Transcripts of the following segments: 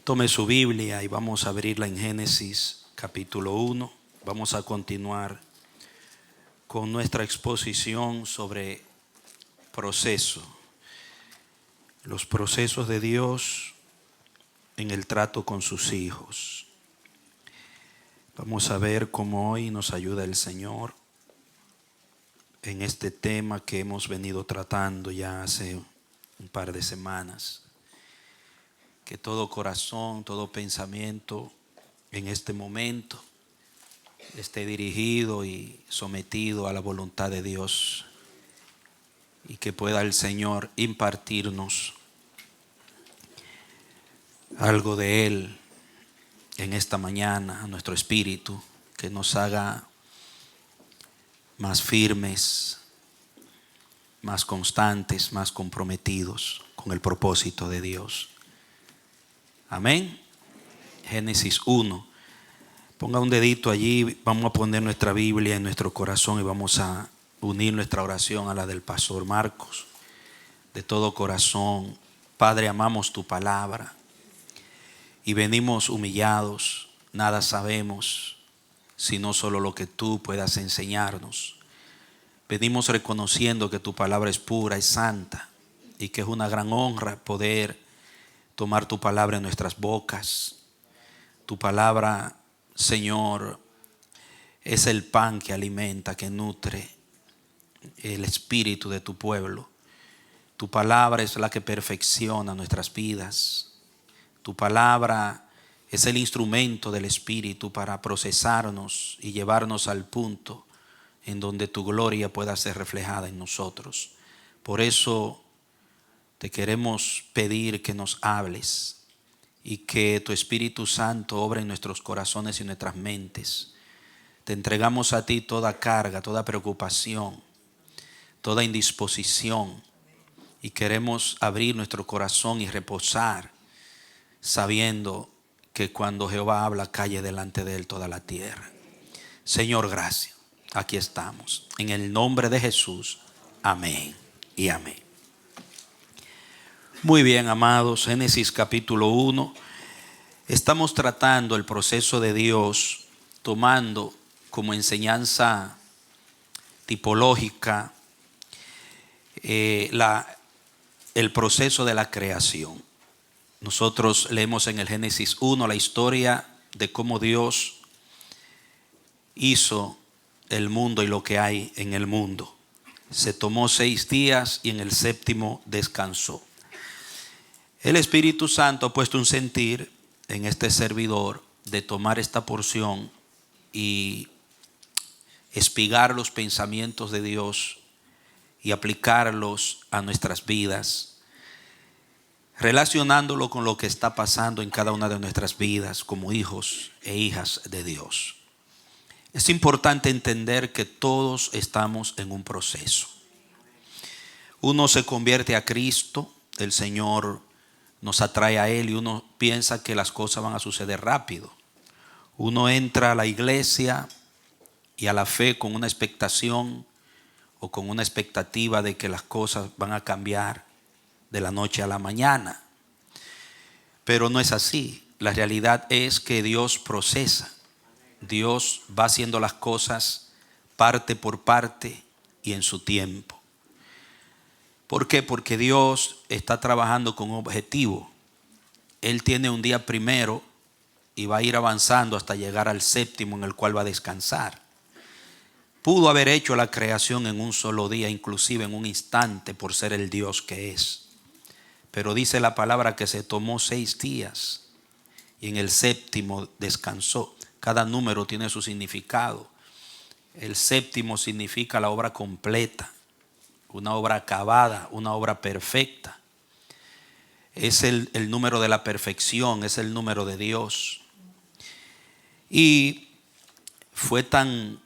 Tome su Biblia y vamos a abrirla en Génesis capítulo 1. Vamos a continuar con nuestra exposición sobre proceso. Los procesos de Dios en el trato con sus hijos. Vamos a ver cómo hoy nos ayuda el Señor en este tema que hemos venido tratando ya hace un par de semanas. Que todo corazón, todo pensamiento en este momento esté dirigido y sometido a la voluntad de Dios y que pueda el Señor impartirnos algo de Él en esta mañana a nuestro espíritu, que nos haga más firmes, más constantes, más comprometidos con el propósito de Dios. Amén. Génesis 1. Ponga un dedito allí, vamos a poner nuestra Biblia en nuestro corazón y vamos a unir nuestra oración a la del pastor Marcos. De todo corazón, Padre, amamos tu palabra y venimos humillados, nada sabemos, sino solo lo que tú puedas enseñarnos. Venimos reconociendo que tu palabra es pura y santa y que es una gran honra poder tomar tu palabra en nuestras bocas. Tu palabra, Señor, es el pan que alimenta, que nutre el espíritu de tu pueblo. Tu palabra es la que perfecciona nuestras vidas. Tu palabra es el instrumento del Espíritu para procesarnos y llevarnos al punto en donde tu gloria pueda ser reflejada en nosotros. Por eso te queremos pedir que nos hables y que tu Espíritu Santo obre en nuestros corazones y nuestras mentes. Te entregamos a ti toda carga, toda preocupación, toda indisposición y queremos abrir nuestro corazón y reposar sabiendo que cuando Jehová habla, calle delante de él toda la tierra. Señor, gracias. Aquí estamos. En el nombre de Jesús. Amén y amén. Muy bien, amados, Génesis capítulo 1. Estamos tratando el proceso de Dios, tomando como enseñanza tipológica el proceso de la creación. Nosotros leemos en el Génesis 1 la historia de cómo Dios hizo el mundo y lo que hay en el mundo. Se tomó 6 días y en el séptimo descansó. El Espíritu Santo ha puesto un sentir en este servidor de tomar esta porción y espigar los pensamientos de Dios y aplicarlos a nuestras vidas, relacionándolo con lo que está pasando en cada una de nuestras vidas como hijos e hijas de Dios. Es importante entender que todos estamos en un proceso. Uno se convierte a Cristo, el Señor nos atrae a Él y uno piensa que las cosas van a suceder rápido. Uno entra a la iglesia y a la fe con una expectación o con una expectativa de que las cosas van a cambiar de la noche a la mañana. Pero no es así. La realidad es que Dios procesa. Dios va haciendo las cosas parte por parte y en su tiempo. ¿Por qué? Porque Dios está trabajando con un objetivo. Él tiene un día primero y va a ir avanzando hasta llegar al séptimo en el cual va a descansar. Pudo haber hecho la creación en un solo día, inclusive en un instante, por ser el Dios que es. Pero dice la palabra que se tomó 6 días y en el séptimo descansó. Cada número tiene su significado. El séptimo significa la obra completa, una obra acabada, una obra perfecta. Es el número de la perfección, es el número de Dios. Y fue tan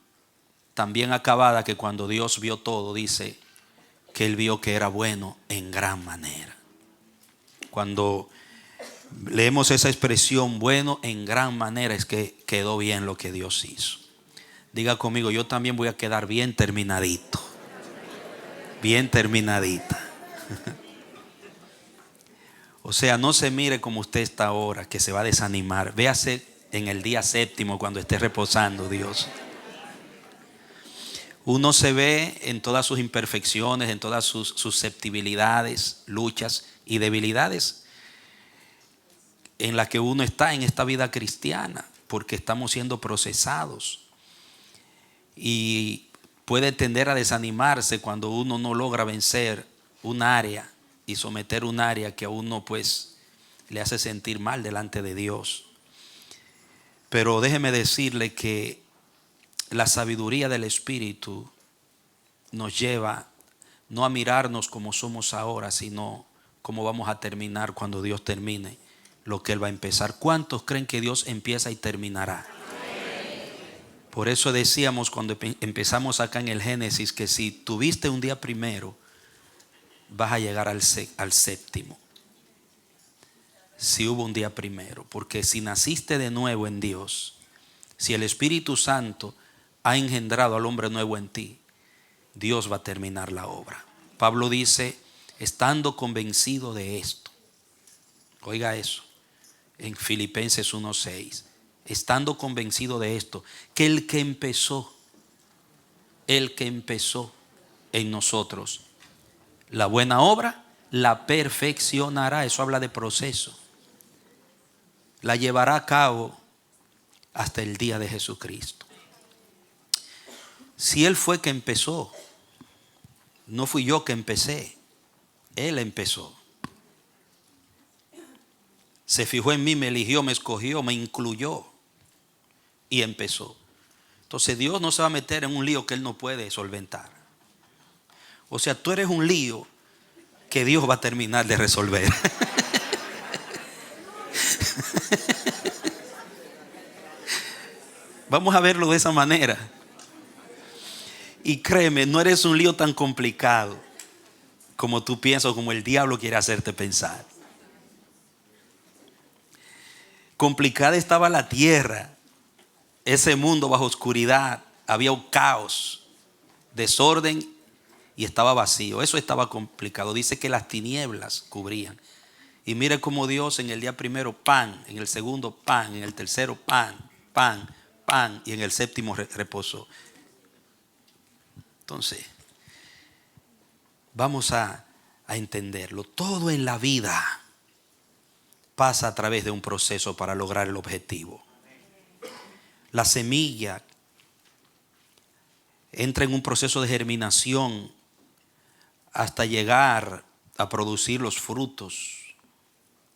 bien acabada que cuando Dios vio todo, dice que Él vio que era bueno en gran manera. Cuando leemos esa expresión, bueno en gran manera, es que quedó bien lo que Dios hizo. Diga conmigo, yo también voy a quedar bien terminadito. Bien terminadita. O sea, no se mire como usted está ahora, que se va a desanimar. Véase en el día séptimo cuando esté reposando Dios. Uno se ve en todas sus imperfecciones, en todas sus susceptibilidades, luchas y debilidades en las que uno está en esta vida cristiana, porque estamos siendo procesados. Y puede tender a desanimarse cuando uno no logra vencer un área y someter un área que a uno pues le hace sentir mal delante de Dios. Pero déjeme decirle que la sabiduría del Espíritu nos lleva no a mirarnos como somos ahora, sino cómo vamos a terminar cuando Dios termine lo que Él va a empezar. ¿Cuántos creen que Dios empieza y terminará? Por eso decíamos cuando empezamos acá en el Génesis que si tuviste un día primero, vas a llegar al séptimo. Si hubo un día primero, porque si naciste de nuevo en Dios, si el Espíritu Santo ha engendrado al hombre nuevo en ti, Dios va a terminar la obra. Pablo dice, estando convencido de esto, oiga eso, en Filipenses 1:6, estando convencido de esto, que el que empezó en nosotros la buena obra, la perfeccionará. Eso habla de proceso. La llevará a cabo hasta el día de Jesucristo. Si Él fue que empezó, no fui yo que empecé, Él empezó. Se fijó en mí, me eligió, me escogió, me incluyó y empezó. Entonces Dios no se va a meter en un lío que Él no puede solventar. O sea, tú eres un lío que Dios va a terminar de resolver. Vamos a verlo de esa manera. Y créeme, no eres un lío tan complicado como tú piensas o como el diablo quiere hacerte pensar. Complicada estaba la tierra, ese mundo bajo oscuridad, había un caos, desorden y estaba vacío. Eso estaba complicado. Dice que las tinieblas cubrían. Y mire cómo Dios en el día primero pan, en el segundo pan, en el tercero pan, pan, pan y en el séptimo reposó. Entonces, vamos a entenderlo. Todo en la vida pasa a través de un proceso para lograr el objetivo. La semilla entra en un proceso de germinación hasta llegar a producir los frutos.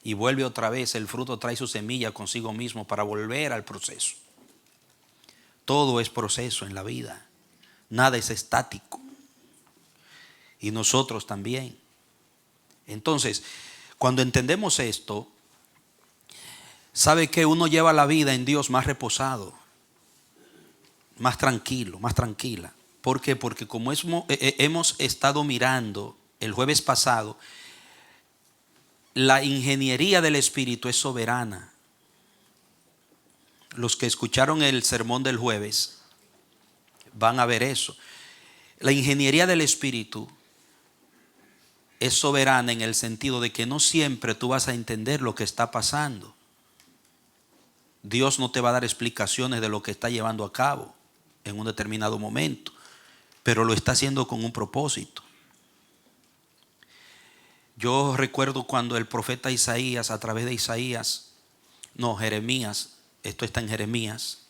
Y vuelve otra vez, el fruto trae su semilla consigo mismo para volver al proceso. Todo es proceso en la vida. Nada es estático. Y nosotros también. Entonces, cuando entendemos esto, sabe que uno lleva la vida en Dios más reposado, más tranquilo, más tranquila. ¿Por qué? Porque como hemos estado mirando el jueves pasado, la ingeniería del Espíritu es soberana. Los que escucharon el sermón del jueves van a ver eso. La ingeniería del Espíritu es soberana en el sentido de que no siempre tú vas a entender lo que está pasando. Dios no te va a dar explicaciones de lo que está llevando a cabo en un determinado momento, pero lo está haciendo con un propósito. Yo recuerdo cuando el profeta Isaías, a través de Jeremías, esto está en Jeremías,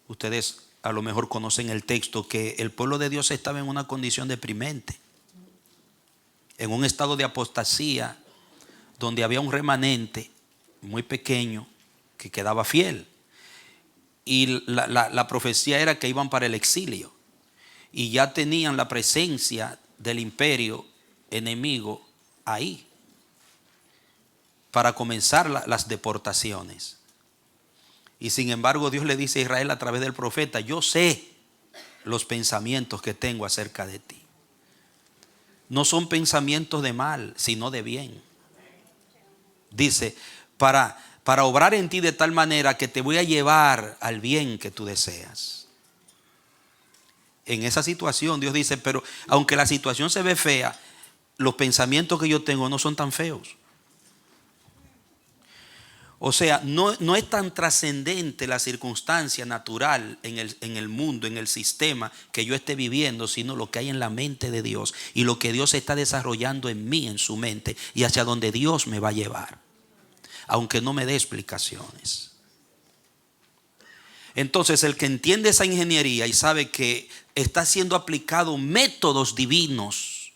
ustedes a lo mejor conocen el texto, que el pueblo de Dios estaba en una condición deprimente, en un estado de apostasía, donde había un remanente muy pequeño que quedaba fiel. Y la profecía era que iban para el exilio. Y ya tenían la presencia del imperio enemigo ahí para comenzar las deportaciones. Y sin embargo Dios le dice a Israel a través del profeta: yo sé los pensamientos que tengo acerca de ti. No son pensamientos de mal, sino de bien. Dice, para obrar en ti de tal manera que te voy a llevar al bien que tú deseas. En esa situación Dios dice, pero aunque la situación se ve fea, los pensamientos que yo tengo no son tan feos. O sea, no es tan trascendente la circunstancia natural en el mundo, en el sistema que yo esté viviendo, sino lo que hay en la mente de Dios y lo que Dios está desarrollando en mí, en su mente, y hacia donde Dios me va a llevar, aunque no me dé explicaciones. Entonces, el que entiende esa ingeniería y sabe que está siendo aplicado métodos divinos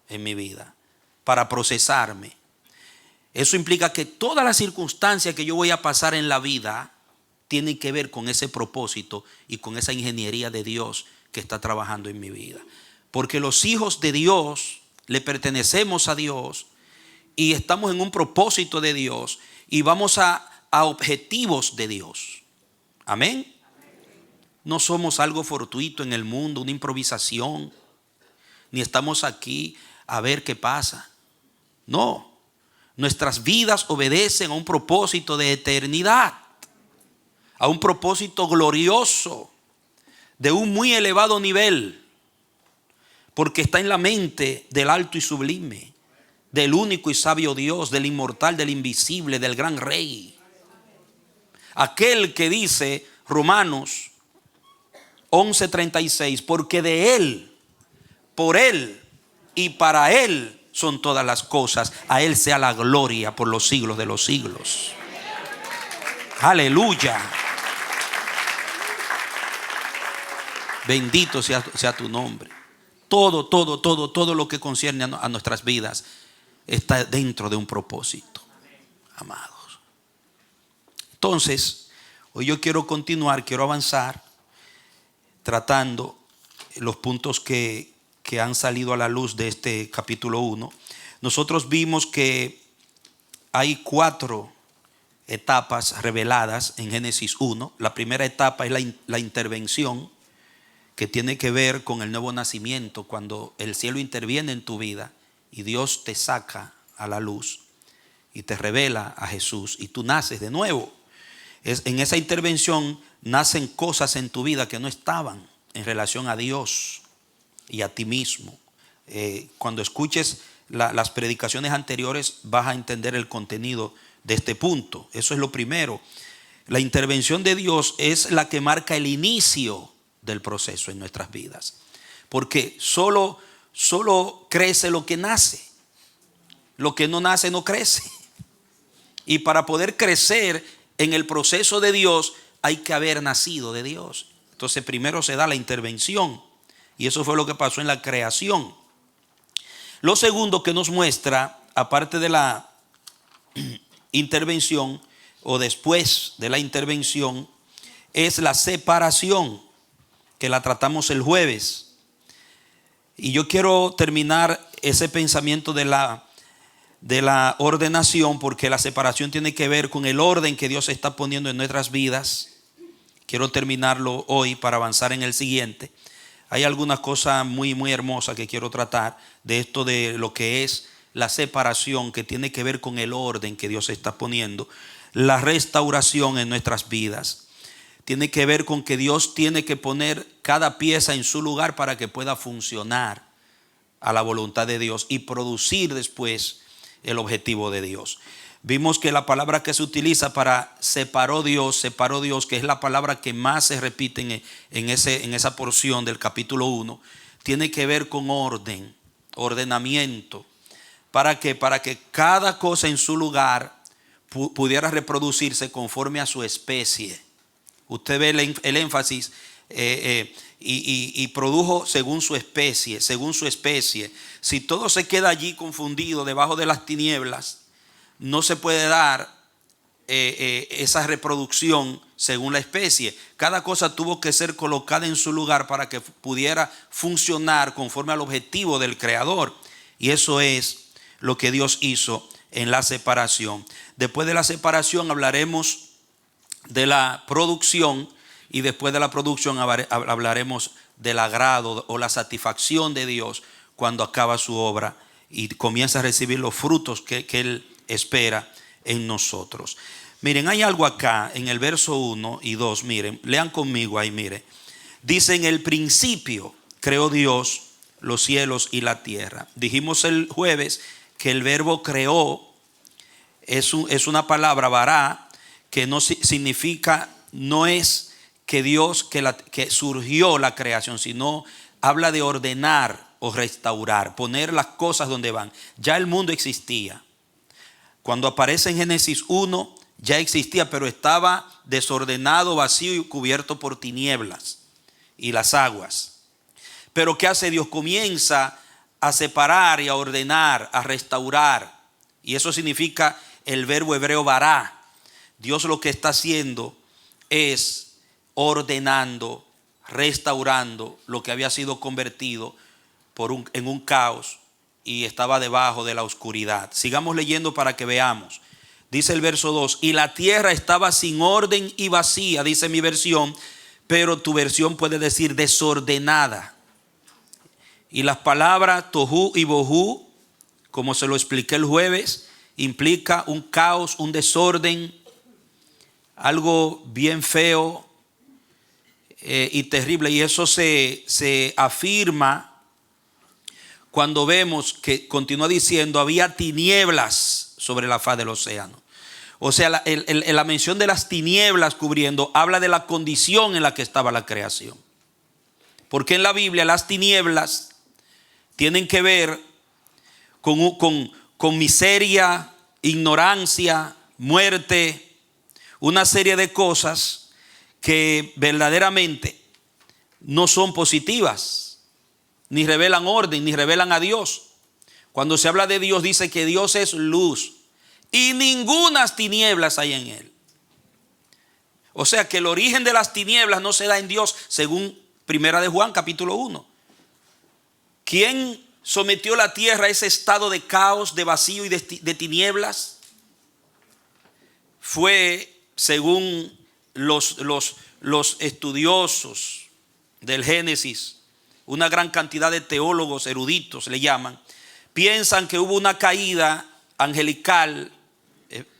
en mi vida para procesarme, eso implica que todas las circunstancias que yo voy a pasar en la vida tienen que ver con ese propósito y con esa ingeniería de Dios que está trabajando en mi vida. Porque los hijos de Dios le pertenecemos a Dios y estamos en un propósito de Dios y vamos a objetivos de Dios. Amén. No somos algo fortuito en el mundo, una improvisación, ni estamos aquí a ver qué pasa. No. Nuestras vidas obedecen a un propósito de eternidad, a un propósito glorioso, de un muy elevado nivel, porque está en la mente del alto y sublime, del único y sabio Dios, del inmortal, del invisible, del gran Rey. Aquel que dice, Romanos 11:36, porque de Él, por Él y para Él son todas las cosas. A Él sea la gloria por los siglos de los siglos. Aleluya. Bendito sea tu nombre. Todo lo que concierne a nuestras vidas está dentro de un propósito, amados. Entonces, hoy yo quiero continuar, quiero avanzar tratando los puntos que han salido a la luz de este capítulo 1. Nosotros vimos que hay 4 etapas reveladas en Génesis 1. La primera etapa es la intervención, que tiene que ver con el nuevo nacimiento, cuando el cielo interviene en tu vida y Dios te saca a la luz y te revela a Jesús y tú naces de nuevo. En esa intervención nacen cosas en tu vida que no estaban en relación a Dios y a ti mismo. Cuando escuches las predicaciones anteriores vas a entender el contenido de este punto. Eso es lo primero. La intervención de Dios es la que marca el inicio del proceso en nuestras vidas, porque solo crece lo que nace. Lo que no nace no crece. Y para poder crecer en el proceso de Dios hay que haber nacido de Dios. Entonces primero se da la intervención, y eso fue lo que pasó en la creación. Lo segundo que nos muestra, aparte de la intervención o después de la intervención, es la separación, que la tratamos el jueves. Y yo quiero terminar ese pensamiento de la ordenación, porque la separación tiene que ver con el orden que Dios está poniendo en nuestras vidas. Quiero terminarlo hoy para avanzar en el siguiente. Hay algunas cosas muy hermosas que quiero tratar de esto, de lo que es la separación, que tiene que ver con el orden que Dios está poniendo. La restauración en nuestras vidas tiene que ver con que Dios tiene que poner cada pieza en su lugar para que pueda funcionar a la voluntad de Dios y producir después el objetivo de Dios. Vimos que la palabra que se utiliza para separó Dios, que es la palabra que más se repite en esa porción del capítulo 1, tiene que ver con orden, ordenamiento. ¿Para qué? Para que cada cosa en su lugar pudiera reproducirse conforme a su especie. Usted ve el énfasis y produjo según su especie, Si todo se queda allí confundido debajo de las tinieblas, no se puede dar esa reproducción según la especie. Cada cosa tuvo que ser colocada en su lugar para que pudiera funcionar conforme al objetivo del Creador. Y eso es lo que Dios hizo en la separación. Después de la separación hablaremos de la producción, y después de la producción hablaremos del agrado o la satisfacción de Dios cuando acaba su obra y comienza a recibir los frutos que Él espera en nosotros. Miren, hay algo acá en el verso 1 y 2. Miren, lean conmigo ahí, miren. Dice: en el principio creó Dios los cielos y la tierra. Dijimos el jueves que el verbo creó es una palabra, bará, que no significa, no es que Dios, que surgió la creación, sino habla de ordenar o restaurar, poner las cosas donde van. Ya el mundo existía. Cuando aparece en Génesis 1, ya existía, pero estaba desordenado, vacío y cubierto por tinieblas y las aguas. Pero ¿qué hace Dios? Comienza a separar y a ordenar, a restaurar. Y eso significa el verbo hebreo bará. Dios lo que está haciendo es ordenando, restaurando lo que había sido convertido en un caos y estaba debajo de la oscuridad. Sigamos leyendo para que veamos. Dice el verso 2: y la tierra estaba sin orden y vacía, dice mi versión, pero tu versión puede decir desordenada. Y las palabras tohu y bohu, como se lo expliqué el jueves, implica un caos, un desorden, algo bien feo y terrible. Y eso se afirma cuando vemos que continúa diciendo: había tinieblas sobre la faz del océano. O sea, la mención de las tinieblas cubriendo habla de la condición en la que estaba la creación. Porque en la Biblia las tinieblas tienen que ver con miseria, ignorancia, muerte, una serie de cosas que verdaderamente no son positivas, ni revelan orden, ni revelan a Dios. Cuando se habla de Dios, dice que Dios es luz y ningunas tinieblas hay en él. O sea que el origen de las tinieblas no se da en Dios, según Primera de Juan capítulo 1. ¿Quién sometió la tierra a ese estado de caos, de vacío y de tinieblas? Fue, según los estudiosos del Génesis, una gran cantidad de teólogos eruditos le llaman, piensan que hubo una caída angelical,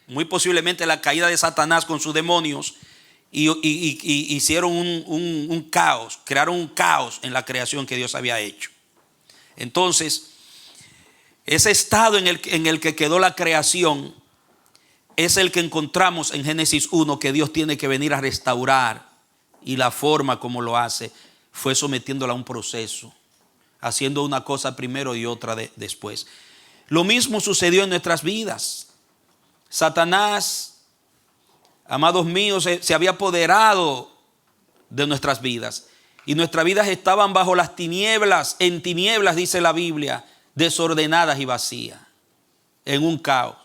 muy posiblemente la caída de Satanás con sus demonios, y hicieron un caos, crearon un caos en la creación que Dios había hecho. Entonces, ese estado en el que quedó la creación es el que encontramos en Génesis 1, que Dios tiene que venir a restaurar, y la forma como lo hace fue sometiéndola a un proceso, haciendo una cosa primero y otra después. Lo mismo sucedió en nuestras vidas. Satanás, amados míos, se había apoderado de nuestras vidas, y nuestras vidas estaban bajo las tinieblas, en tinieblas, dice la Biblia, desordenadas y vacías, en un caos.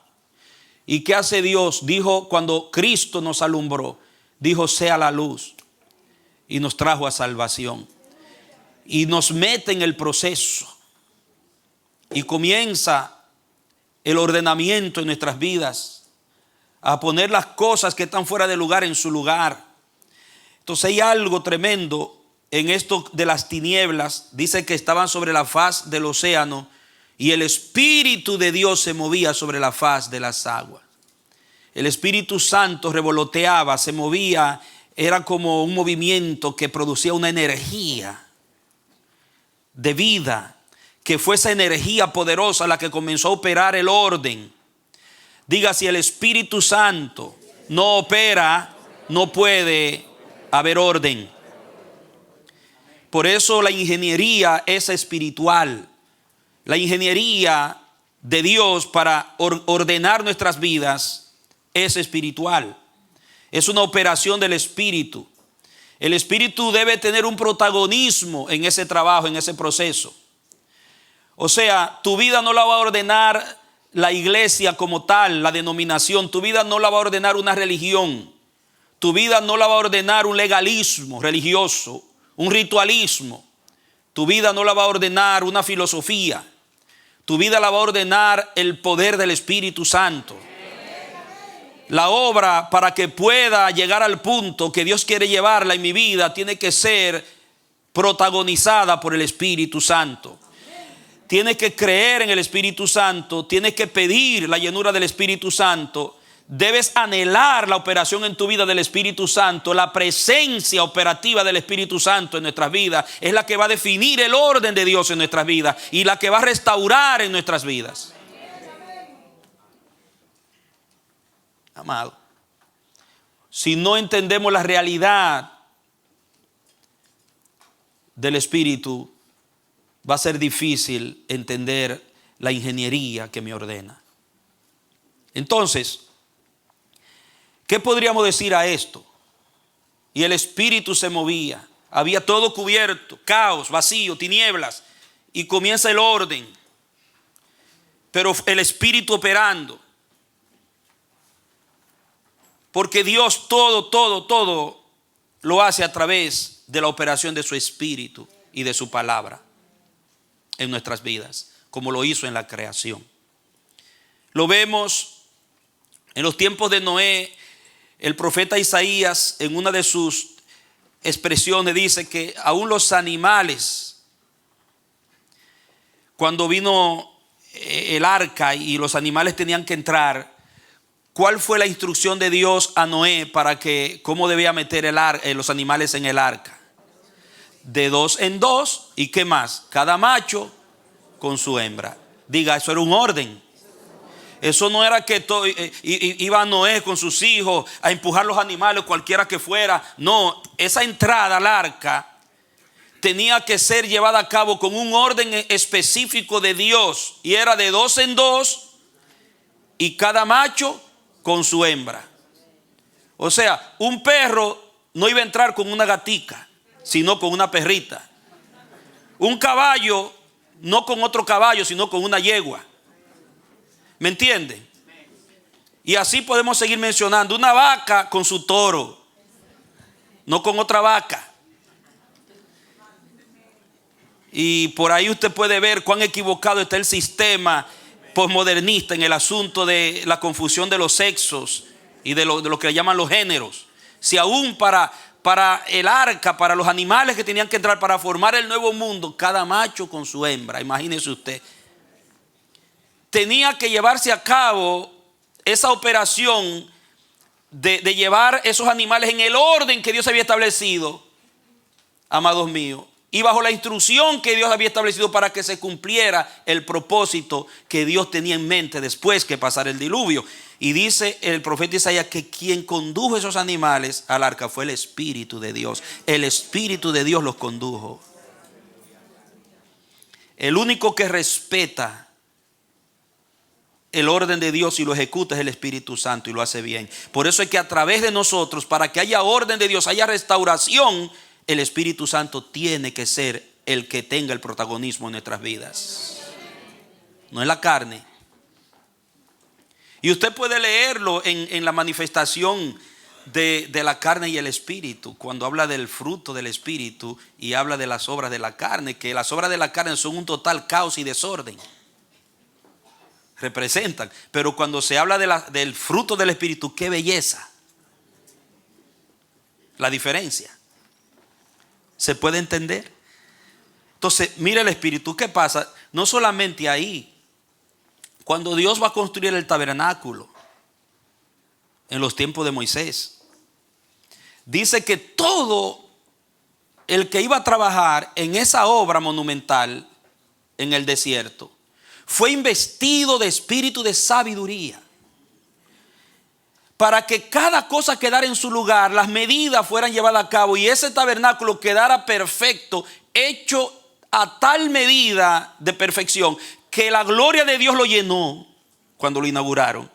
¿Y qué hace Dios? Dijo, cuando Cristo nos alumbró, dijo: sea la luz, y nos trajo a salvación, y nos mete en el proceso, y comienza el ordenamiento en nuestras vidas, a poner las cosas que están fuera de lugar en su lugar. Entonces hay algo tremendo en esto de las tinieblas. Dice que estaban sobre la faz del océano, y el Espíritu de Dios se movía sobre la faz de las aguas. El Espíritu Santo revoloteaba, se movía, era como un movimiento que producía una energía de vida, que fue esa energía poderosa la que comenzó a operar el orden. Diga: si el Espíritu Santo no opera, no puede haber orden. Por eso la ingeniería es espiritual. La ingeniería de Dios para ordenar nuestras vidas es espiritual. Es una operación del Espíritu. El Espíritu debe tener un protagonismo en ese trabajo, en ese proceso. O sea, tu vida no la va a ordenar la iglesia como tal, la denominación. Tu vida no la va a ordenar una religión. Tu vida no la va a ordenar un legalismo religioso, un ritualismo. Tu vida no la va a ordenar una filosofía. Tu vida la va a ordenar el poder del Espíritu Santo. La obra, para que pueda llegar al punto que Dios quiere llevarla en mi vida, tiene que ser protagonizada por el Espíritu Santo. Tienes que creer en el Espíritu Santo, tienes que pedir la llenura del Espíritu Santo. Debes anhelar la operación en tu vida del Espíritu Santo. La presencia operativa del Espíritu Santo en nuestras vidas es la que va a definir el orden de Dios en nuestras vidas y la que va a restaurar en nuestras vidas. amado, si no entendemos la realidad del Espíritu, va a ser difícil entender la ingeniería que me ordena. Entonces, ¿qué podríamos decir a esto? Y el Espíritu se movía, había todo cubierto, caos, vacío, tinieblas, y comienza el orden, pero el Espíritu operando, porque Dios todo lo hace a través de la operación de su Espíritu y de su palabra en nuestras vidas, como lo hizo en la creación. Lo vemos en los tiempos de Noé. El profeta Isaías, en una de sus expresiones, dice que aún los animales, cuando vino el arca y los animales tenían que entrar, ¿cuál fue la instrucción de Dios a Noé para que cómo debía meter los animales en el arca? De 2 en 2, ¿y qué más? Cada macho con su hembra. Diga, eso era un orden. Eso no era que iba Noé con sus hijos a empujar los animales, cualquiera que fuera. No, esa entrada al arca tenía que ser llevada a cabo con un orden específico de Dios. Y era de 2 en 2 y cada macho con su hembra. O sea, un perro no iba a entrar con una gatica, sino con una perrita. Un caballo no con otro caballo, sino con una yegua. ¿Me entienden? Y así podemos seguir mencionando. Una vaca con su toro, no con otra vaca. Y por ahí usted puede ver cuán equivocado está el sistema posmodernista en el asunto de la confusión de los sexos y de lo que llaman los géneros. Si aún para el arca, para los animales que tenían que entrar para formar el nuevo mundo, cada macho con su hembra, imagínese usted, tenía que llevarse a cabo esa operación de llevar esos animales en el orden que Dios había establecido, amados míos, y bajo la instrucción que Dios había establecido para que se cumpliera el propósito que Dios tenía en mente después que pasara el diluvio. Y dice el profeta Isaías que quien condujo esos animales al arca fue el Espíritu de Dios. El Espíritu de Dios los condujo. El único que respeta el orden de Dios y lo ejecuta es el Espíritu Santo, y lo hace bien. Por eso es que a través de nosotros, para que haya orden de Dios, haya restauración, el Espíritu Santo tiene que ser el que tenga el protagonismo en nuestras vidas. No es la carne. Y usted puede leerlo en la manifestación de la carne y el Espíritu, cuando habla del fruto del Espíritu y habla de las obras de la carne, que las obras de la carne son un total caos y desorden. Representan. Pero cuando se habla del fruto del Espíritu, qué belleza. La diferencia. ¿Se puede entender? Entonces, mire el Espíritu. ¿Qué pasa? No solamente ahí. Cuando Dios va a construir el tabernáculo en los tiempos de Moisés, dice que todo el que iba a trabajar en esa obra monumental en el desierto fue investido de espíritu de sabiduría, para que cada cosa quedara en su lugar, las medidas fueran llevadas a cabo y ese tabernáculo quedara perfecto, hecho a tal medida de perfección que la gloria de Dios lo llenó cuando lo inauguraron.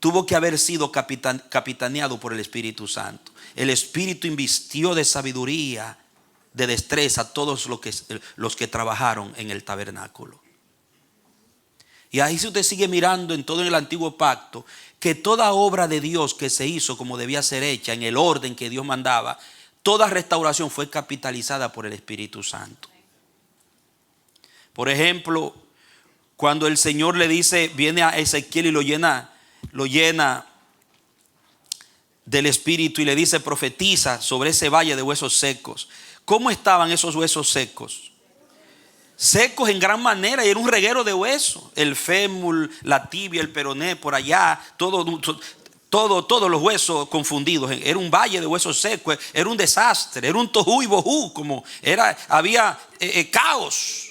Tuvo que haber sido capitaneado por el Espíritu Santo. El Espíritu invistió de sabiduría, de destreza a todos los que trabajaron en el tabernáculo. Y ahí, si usted sigue mirando en todo el antiguo pacto, que toda obra de Dios que se hizo como debía ser hecha, en el orden que Dios mandaba, toda restauración fue capitalizada por el Espíritu Santo. Por ejemplo, cuando el Señor le dice, viene a Ezequiel y lo llena del Espíritu y le dice, profetiza sobre ese valle de huesos secos. ¿Cómo estaban esos huesos secos? Secos en gran manera, y era un reguero de huesos. El fémur, la tibia, el peroné, por allá, todos los huesos confundidos. Era un valle de huesos secos, era un desastre, era un tohu y bohu, había caos.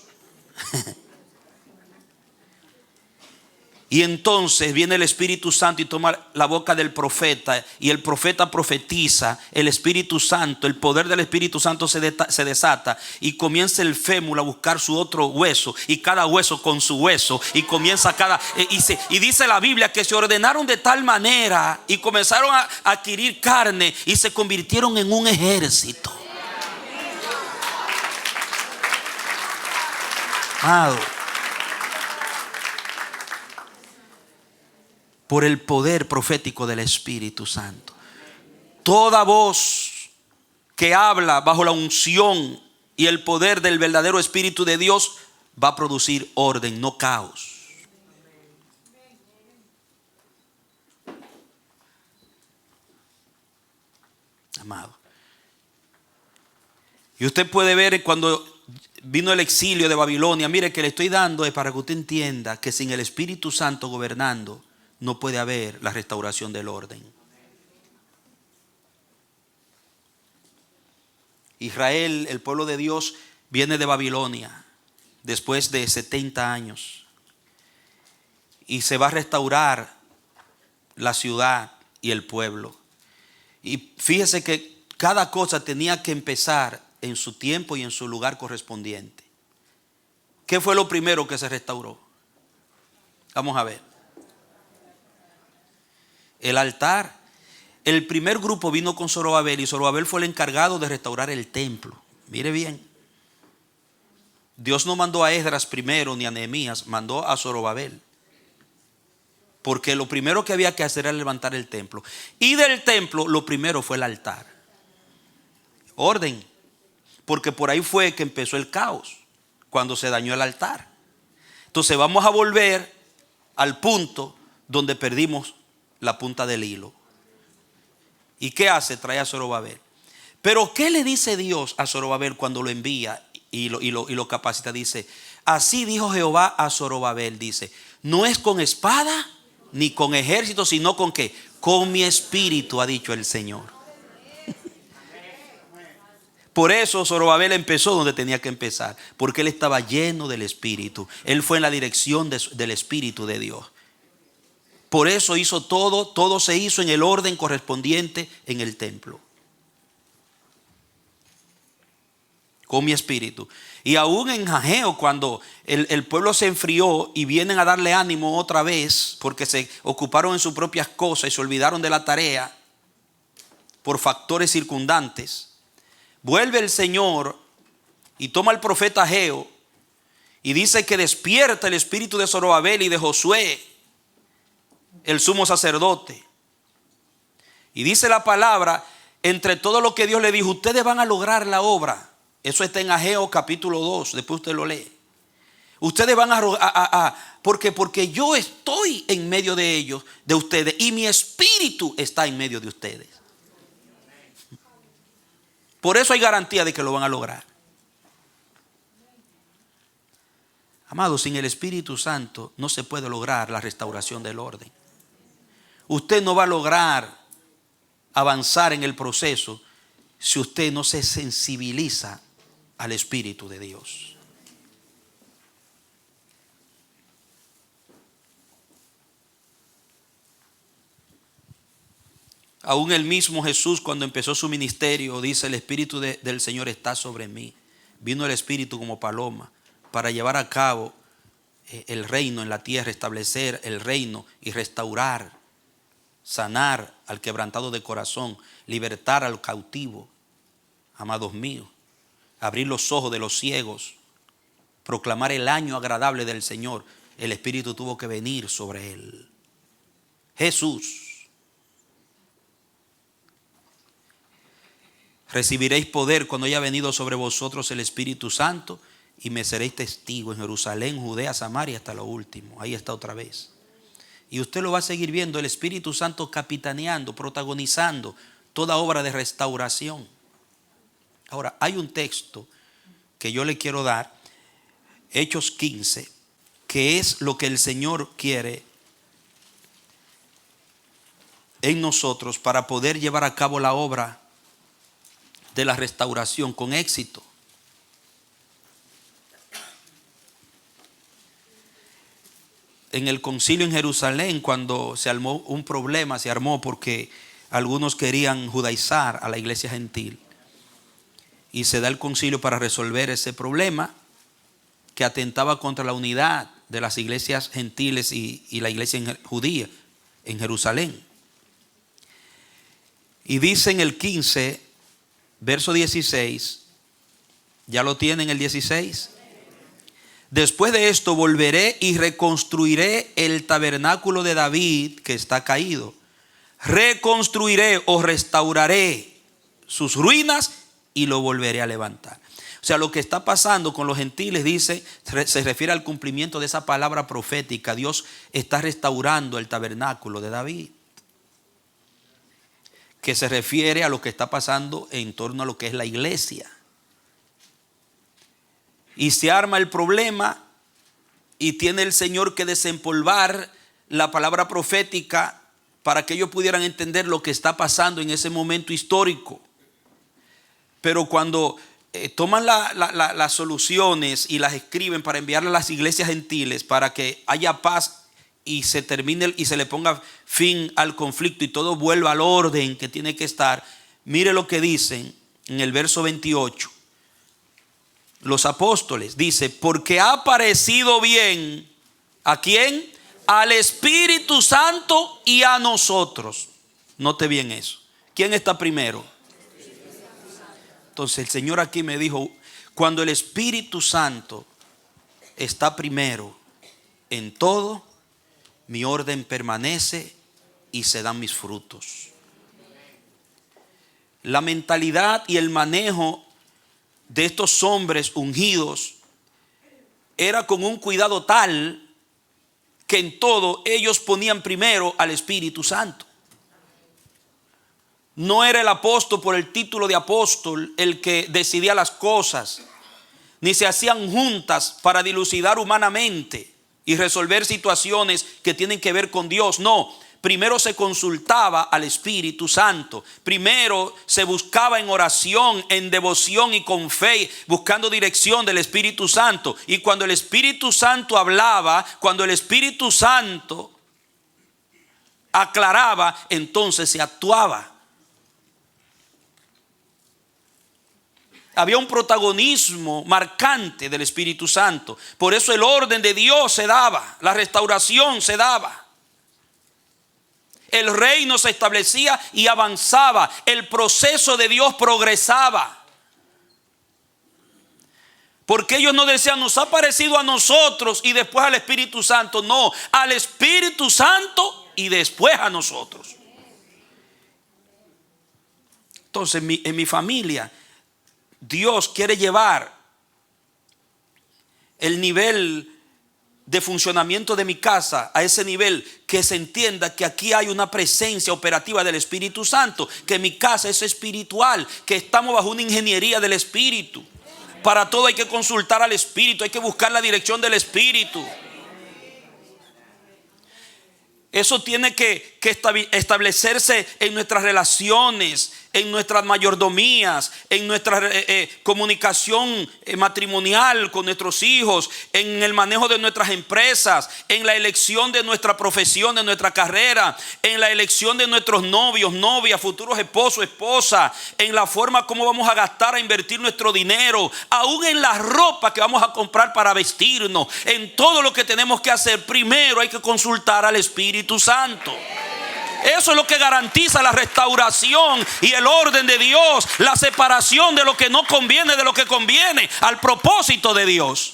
Y entonces viene el Espíritu Santo y toma la boca del profeta, y el profeta profetiza. El Espíritu Santo, el poder del Espíritu Santo se desata, y comienza el fémur a buscar su otro hueso, y cada hueso con su hueso, y comienza y dice la Biblia que se ordenaron de tal manera y comenzaron a adquirir carne y se convirtieron en un ejército. Amado, por el poder profético del Espíritu Santo, toda voz que habla bajo la unción y el poder del verdadero Espíritu de Dios va a producir orden, no caos. Amado, y usted puede ver cuando vino el exilio de Babilonia. Mire, que le estoy dando es para que usted entienda que sin el Espíritu Santo gobernando no puede haber la restauración del orden. Israel, el pueblo de Dios, viene de Babilonia después de 70 años y se va a restaurar la ciudad y el pueblo. Y fíjese que cada cosa tenía que empezar en su tiempo y en su lugar correspondiente. ¿Qué fue lo primero que se restauró? Vamos a ver. El altar. El primer grupo vino con Zorobabel, y Zorobabel fue el encargado de restaurar el templo. Mire bien, Dios no mandó a Esdras primero ni a Nehemías, mandó a Zorobabel, porque lo primero que había que hacer era levantar el templo. Y del templo lo primero fue el altar. Orden, porque por ahí fue que empezó el caos, cuando se dañó el altar. Entonces vamos a volver al punto donde perdimos la punta del hilo. ¿Y qué hace? Trae a Zorobabel. Pero ¿qué le dice Dios a Zorobabel cuando lo envía y lo capacita? Dice: así dijo Jehová a Zorobabel, dice, no es con espada ni con ejército, sino con ¿qué? Con mi espíritu, ha dicho el Señor. Por eso Zorobabel empezó donde tenía que empezar, porque él estaba lleno del Espíritu. Él fue en la dirección del Espíritu de Dios. Por eso hizo todo se hizo en el orden correspondiente en el templo. Con mi espíritu. Y aún en Ageo, cuando el pueblo se enfrió y vienen a darle ánimo otra vez, porque se ocuparon en sus propias cosas y se olvidaron de la tarea por factores circundantes, vuelve el Señor y toma al profeta Ageo y dice que despierta el espíritu de Zorobabel y de Josué, el sumo sacerdote. Y dice la palabra, entre todo lo que Dios le dijo, ustedes van a lograr la obra. Eso está en Ageo capítulo 2, después usted lo lee. Ustedes van porque yo estoy en medio de ellos, de ustedes, y mi espíritu está en medio de ustedes. Por eso hay garantía de que lo van a lograr. Amados, sin el Espíritu Santo no se puede lograr la restauración del orden. Usted no va a lograr avanzar en el proceso si usted no se sensibiliza al Espíritu de Dios. Aún el mismo Jesús, cuando empezó su ministerio, dice: el Espíritu del Señor está sobre mí. Vino el Espíritu como paloma para llevar a cabo el reino en la tierra, establecer el reino y restaurar, sanar al quebrantado de corazón, libertar al cautivo, amados míos, abrir los ojos de los ciegos, proclamar el año agradable del Señor. El Espíritu tuvo que venir sobre él. Jesús. Recibiréis poder cuando haya venido sobre vosotros el Espíritu Santo, y me seréis testigos en Jerusalén, Judea, Samaria, hasta lo último. Ahí está otra vez. Y usted lo va a seguir viendo, el Espíritu Santo capitaneando, protagonizando toda obra de restauración. Ahora, hay un texto que yo le quiero dar, Hechos 15, que es lo que el Señor quiere en nosotros para poder llevar a cabo la obra de la restauración con éxito. en el concilio en Jerusalén, cuando se armó un problema, se armó porque algunos querían judaizar a la iglesia gentil. Y se da el concilio para resolver ese problema que atentaba contra la unidad de las iglesias gentiles y la iglesia judía en Jerusalén. Y dice en el 15, verso 16, ¿ya lo tienen el 16? Después de esto volveré y reconstruiré el tabernáculo de David que está caído. Reconstruiré o restauraré sus ruinas y lo volveré a levantar. O sea, lo que está pasando con los gentiles, dice, se refiere al cumplimiento de esa palabra profética. Dios está restaurando el tabernáculo de David, que se refiere a lo que está pasando en torno a lo que es la iglesia. Y se arma el problema y tiene el Señor que desempolvar la palabra profética para que ellos pudieran entender lo que está pasando en ese momento histórico. Pero cuando toman las soluciones y las escriben para enviarlas a las iglesias gentiles para que haya paz y se termine y se le ponga fin al conflicto y todo vuelva al orden que tiene que estar, mire lo que dicen en el verso 28. Los apóstoles, dice, porque ha parecido bien, ¿a quién? Al Espíritu Santo y a nosotros. Note bien eso. ¿Quién está primero? Entonces el Señor aquí me dijo, cuando el Espíritu Santo está primero en todo, mi orden permanece y se dan mis frutos. La mentalidad y el manejo de estos hombres ungidos era con un cuidado tal que en todo ellos ponían primero al Espíritu Santo. No era el apóstol por el título de apóstol el que decidía las cosas, ni se hacían juntas para dilucidar humanamente y resolver situaciones que tienen que ver con Dios. No, primero se consultaba al Espíritu Santo. Primero se buscaba en oración, en devoción y con fe, buscando dirección del Espíritu Santo. Y cuando el Espíritu Santo hablaba, cuando el Espíritu Santo aclaraba, entonces se actuaba. Había un protagonismo marcante del Espíritu Santo. Por eso el orden de Dios se daba, la restauración se daba. El reino se establecía y avanzaba. El proceso de Dios progresaba. Porque ellos no decían, nos ha parecido a nosotros y después al Espíritu Santo. No, al Espíritu Santo y después a nosotros. Entonces en mi familia Dios quiere llevar el nivel de funcionamiento de mi casa a ese nivel que se entienda que aquí hay una presencia operativa del Espíritu Santo, que mi casa es espiritual, que estamos bajo una ingeniería del Espíritu. Para todo hay que consultar al Espíritu, hay que buscar la dirección del Espíritu. Eso tiene que establecerse en nuestras relaciones, en nuestras mayordomías, en nuestra comunicación matrimonial con nuestros hijos, en el manejo de nuestras empresas, en la elección de nuestra profesión, de nuestra carrera, en la elección de nuestros novios, novias, futuros esposos, esposas, en la forma como vamos a gastar, a invertir nuestro dinero, aún en la ropa que vamos a comprar para vestirnos, en todo lo que tenemos que hacer. Primero hay que consultar al Espíritu Santo. Eso es lo que garantiza la restauración y el orden de Dios, la separación de lo que no conviene de lo que conviene al propósito de Dios.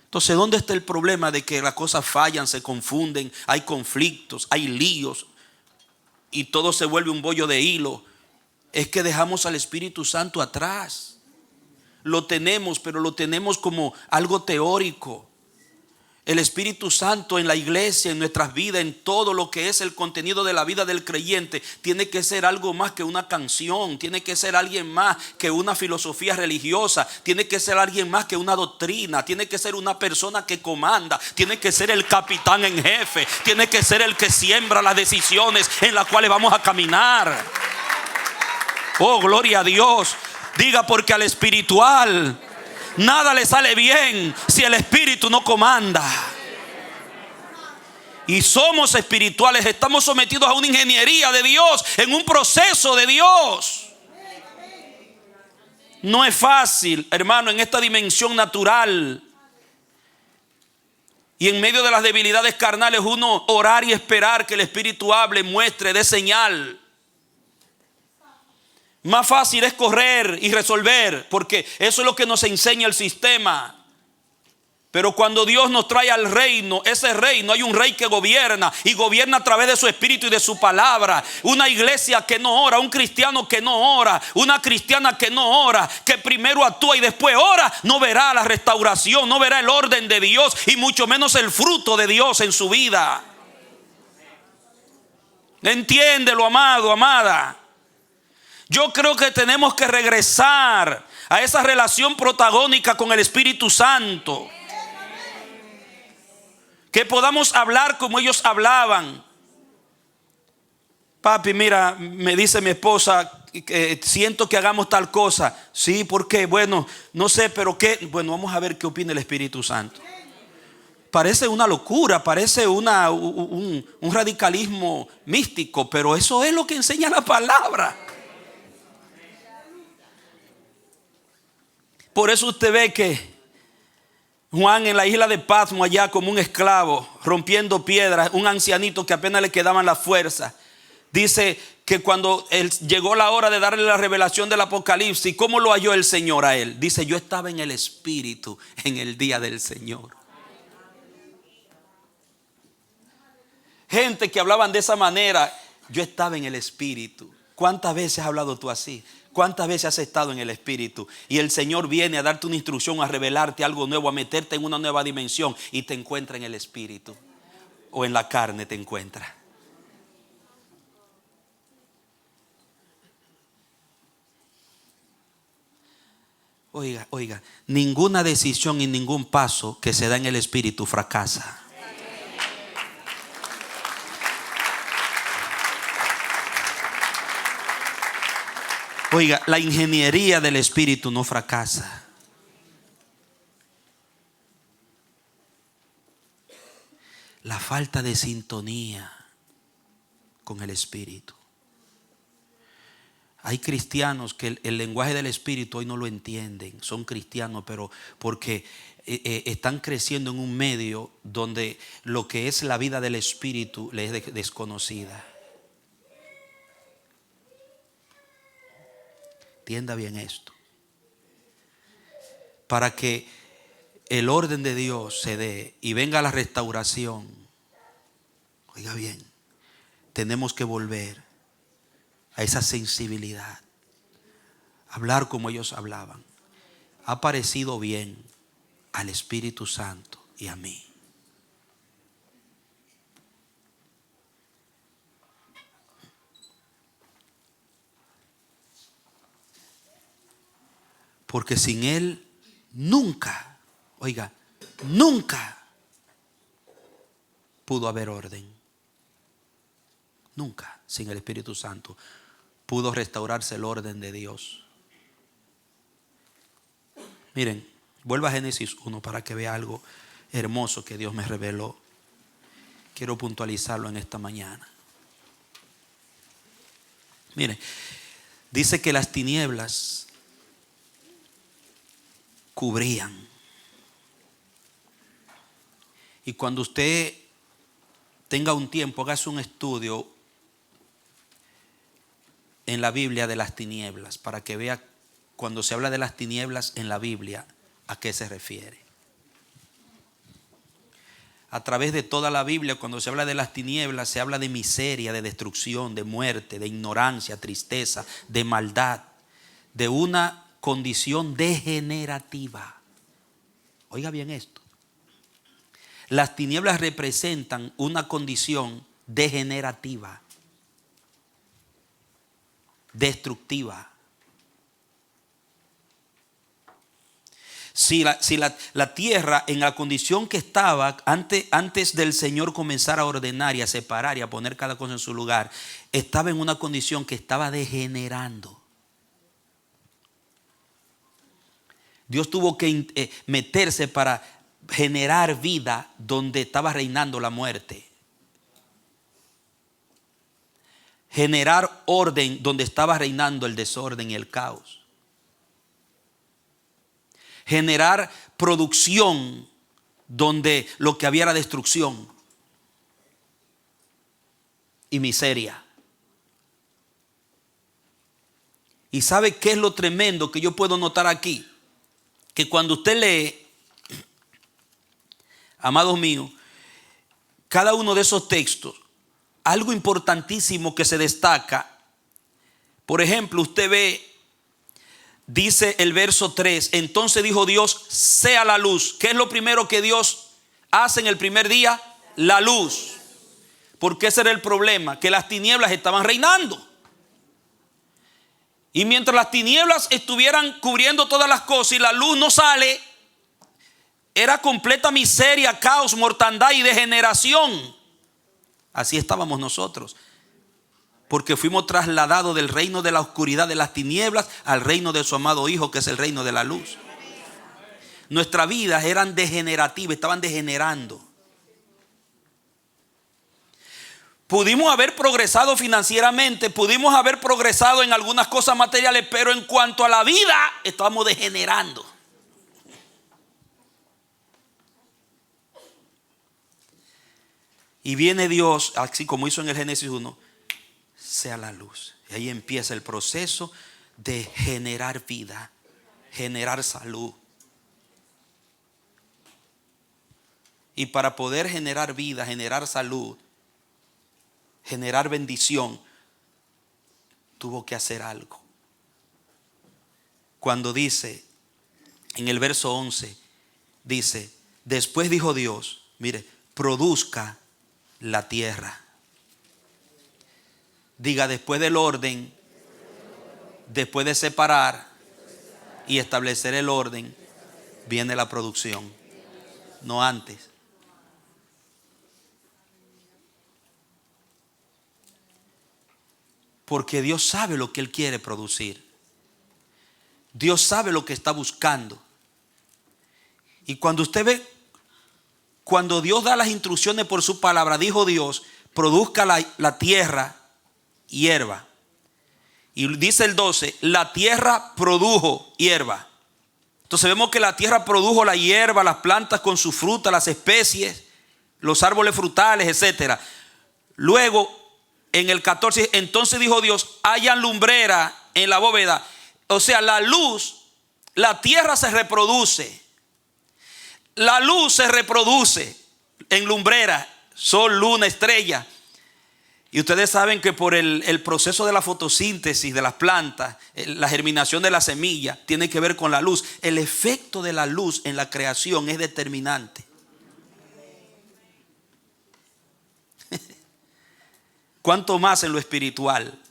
Entonces, ¿dónde está el problema de que las cosas fallan, se confunden, hay conflictos, hay líos y todo se vuelve un bollo de hilo? Es que dejamos al Espíritu Santo atrás. Lo tenemos, pero lo tenemos como algo teórico. El Espíritu Santo en la iglesia, en nuestras vidas, en todo lo que es el contenido de la vida del creyente, tiene que ser algo más que una canción, tiene que ser alguien más que una filosofía religiosa, tiene que ser alguien más que una doctrina, tiene que ser una persona que comanda, tiene que ser el capitán en jefe, tiene que ser el que siembra las decisiones en las cuales vamos a caminar. Oh, gloria a Dios. Diga, porque al espiritual nada le sale bien si el Espíritu no comanda. y somos espirituales, estamos sometidos a una ingeniería de Dios, en un proceso de Dios. No es fácil, hermano, en esta dimensión natural y en medio de las debilidades carnales, uno orar y esperar que el Espíritu hable, muestre, dé señal. Más fácil es correr y resolver, porque eso es lo que nos enseña el sistema. Pero cuando Dios nos trae al reino, ese reino, hay un rey que gobierna y gobierna a través de su espíritu y de su palabra. Una iglesia que no ora, un cristiano que no ora, una cristiana que no ora, que primero actúa y después ora, no verá la restauración, no verá el orden de Dios y mucho menos el fruto de Dios en su vida. Entiéndelo, amado, amada. Yo creo que tenemos que regresar a esa relación protagónica con el Espíritu Santo. Que podamos hablar como ellos hablaban. Papi, mira, me dice mi esposa, siento que hagamos tal cosa. Sí, ¿por qué? Bueno, no sé, pero ¿qué? Bueno, vamos a ver qué opina el Espíritu Santo. Parece una locura, parece un radicalismo místico, pero eso es lo que enseña la palabra. Por eso usted ve que Juan en la isla de Patmos, allá como un esclavo, rompiendo piedras, un ancianito que apenas le quedaban las fuerzas, dice que cuando llegó la hora de darle la revelación del Apocalipsis, ¿cómo lo halló el Señor a él? Dice, yo estaba en el Espíritu en el día del Señor. Gente que hablaban de esa manera, yo estaba en el Espíritu. ¿Cuántas veces has hablado tú así? ¿Cuántas veces has estado en el Espíritu? Y el Señor viene a darte una instrucción, a revelarte algo nuevo, a meterte en una nueva dimensión y te encuentra en el Espíritu. O en la carne te encuentra. Oiga, ninguna decisión y ningún paso que se da en el Espíritu fracasa. Oiga, la ingeniería del Espíritu no fracasa. La falta de sintonía con el Espíritu. Hay cristianos que el lenguaje del Espíritu hoy no lo entienden. Son cristianos, pero porque están creciendo en un medio donde lo que es la vida del Espíritu les es desconocida. Entienda bien esto. Para que el orden de Dios se dé y venga la restauración, oiga bien, tenemos que volver a esa sensibilidad. Hablar como ellos hablaban. Ha parecido bien al Espíritu Santo y a mí. Porque sin Él nunca, oiga, nunca pudo haber orden. Nunca sin el Espíritu Santo pudo restaurarse el orden de Dios. Miren, vuelva a Génesis 1 para que vea algo hermoso que Dios me reveló. Quiero puntualizarlo en esta mañana. Miren, dice que las tinieblas cubrían. Y cuando usted tenga un tiempo, hágase un estudio en la Biblia de las tinieblas, para que vea cuando se habla de las tinieblas en la Biblia, a qué se refiere. A través de toda la Biblia, cuando se habla de las tinieblas, se habla de miseria, de destrucción, de muerte, de ignorancia, tristeza, de maldad, de una condición degenerativa. Oiga bien esto. Las tinieblas representan una condición degenerativa, destructiva. Si la tierra en la condición que estaba antes del Señor comenzar a ordenar y a separar y a poner cada cosa en su lugar, estaba en una condición que estaba degenerando. Dios tuvo que meterse para generar vida donde estaba reinando la muerte. generar orden donde estaba reinando el desorden y el caos. Generar producción donde lo que había era destrucción y miseria. ¿Y sabe qué es lo tremendo que yo puedo notar aquí? Que cuando usted lee, amados míos, cada uno de esos textos, algo importantísimo que se destaca. Por ejemplo, usted ve, dice el verso 3, entonces dijo Dios, sea la luz. ¿Qué es lo primero que Dios hace en el primer día? La luz. Porque ese era el problema, que las tinieblas estaban reinando. Y mientras las tinieblas estuvieran cubriendo todas las cosas y la luz no sale, era completa miseria, caos, mortandad y degeneración. Así estábamos nosotros, porque fuimos trasladados del reino de la oscuridad, de las tinieblas, al reino de su amado Hijo, que es el reino de la luz. Nuestras vidas eran degenerativas, estaban degenerando. Pudimos haber progresado financieramente, pudimos haber progresado en algunas cosas materiales, pero en cuanto a la vida, estábamos degenerando. Y viene Dios, así como hizo en el Génesis 1, sea la luz. Y ahí empieza el proceso de generar vida, generar salud. Y para poder generar vida, generar salud, generar bendición, tuvo que hacer algo. Cuando dice, en el verso 11, dice, después dijo Dios, mire, produzca la tierra. Diga, después del orden, después de separar y establecer el orden, viene la producción, no antes. Porque Dios sabe lo que Él quiere producir. Dios sabe lo que está buscando. Y cuando usted ve, cuando Dios da las instrucciones por su palabra, dijo Dios, produzca la tierra hierba. Y dice el 12, la tierra produjo hierba. Entonces vemos que la tierra produjo la hierba, las plantas con su fruta, las especies, los árboles frutales, etc. Luego, en el 14, entonces dijo Dios, hayan lumbrera en la bóveda. O sea, la luz, la tierra se reproduce. La luz se reproduce en lumbrera, sol, luna, estrella. Y ustedes saben que por el proceso de la fotosíntesis de las plantas, la germinación de la semilla, tiene que ver con la luz. El efecto de la luz en la creación es determinante. ¿Cuánto más en lo espiritual?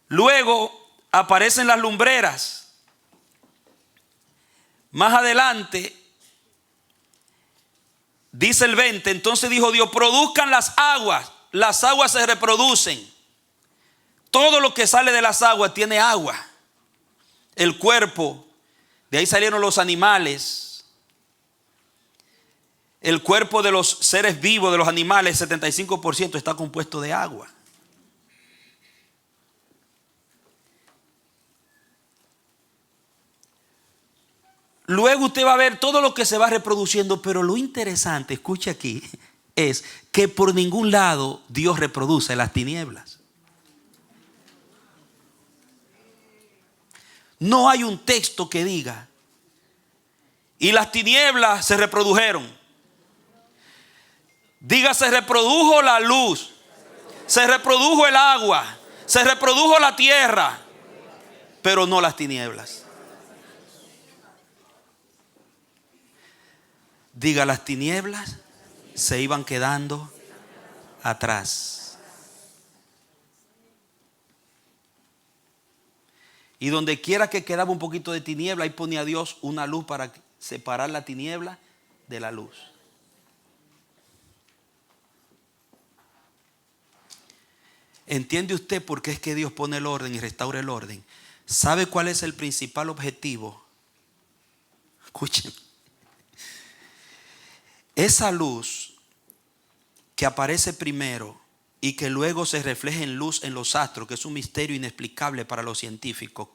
Luego aparecen las lumbreras. Más adelante, dice el 20, entonces dijo Dios, produzcan las aguas se reproducen. Todo lo que sale de las aguas tiene agua. El cuerpo, de ahí salieron los animales. El cuerpo de los seres vivos, de los animales, 75% está compuesto de agua. Luego usted va a ver todo lo que se va reproduciendo, pero lo interesante, escuche aquí, es que por ningún lado Dios reproduce las tinieblas. No hay un texto que diga, y las tinieblas se reprodujeron. Diga, se reprodujo la luz, se reprodujo el agua, se reprodujo la tierra, pero no las tinieblas. Diga, las tinieblas se iban quedando atrás. Y donde quiera que quedaba un poquito de tiniebla, ahí ponía Dios una luz para separar la tiniebla de la luz. ¿Entiende usted por qué es que Dios pone el orden y restaura el orden? ¿Sabe cuál es el principal objetivo? Escuchen. Esa luz que aparece primero y que luego se refleje en luz en los astros, que es un misterio inexplicable para los científicos.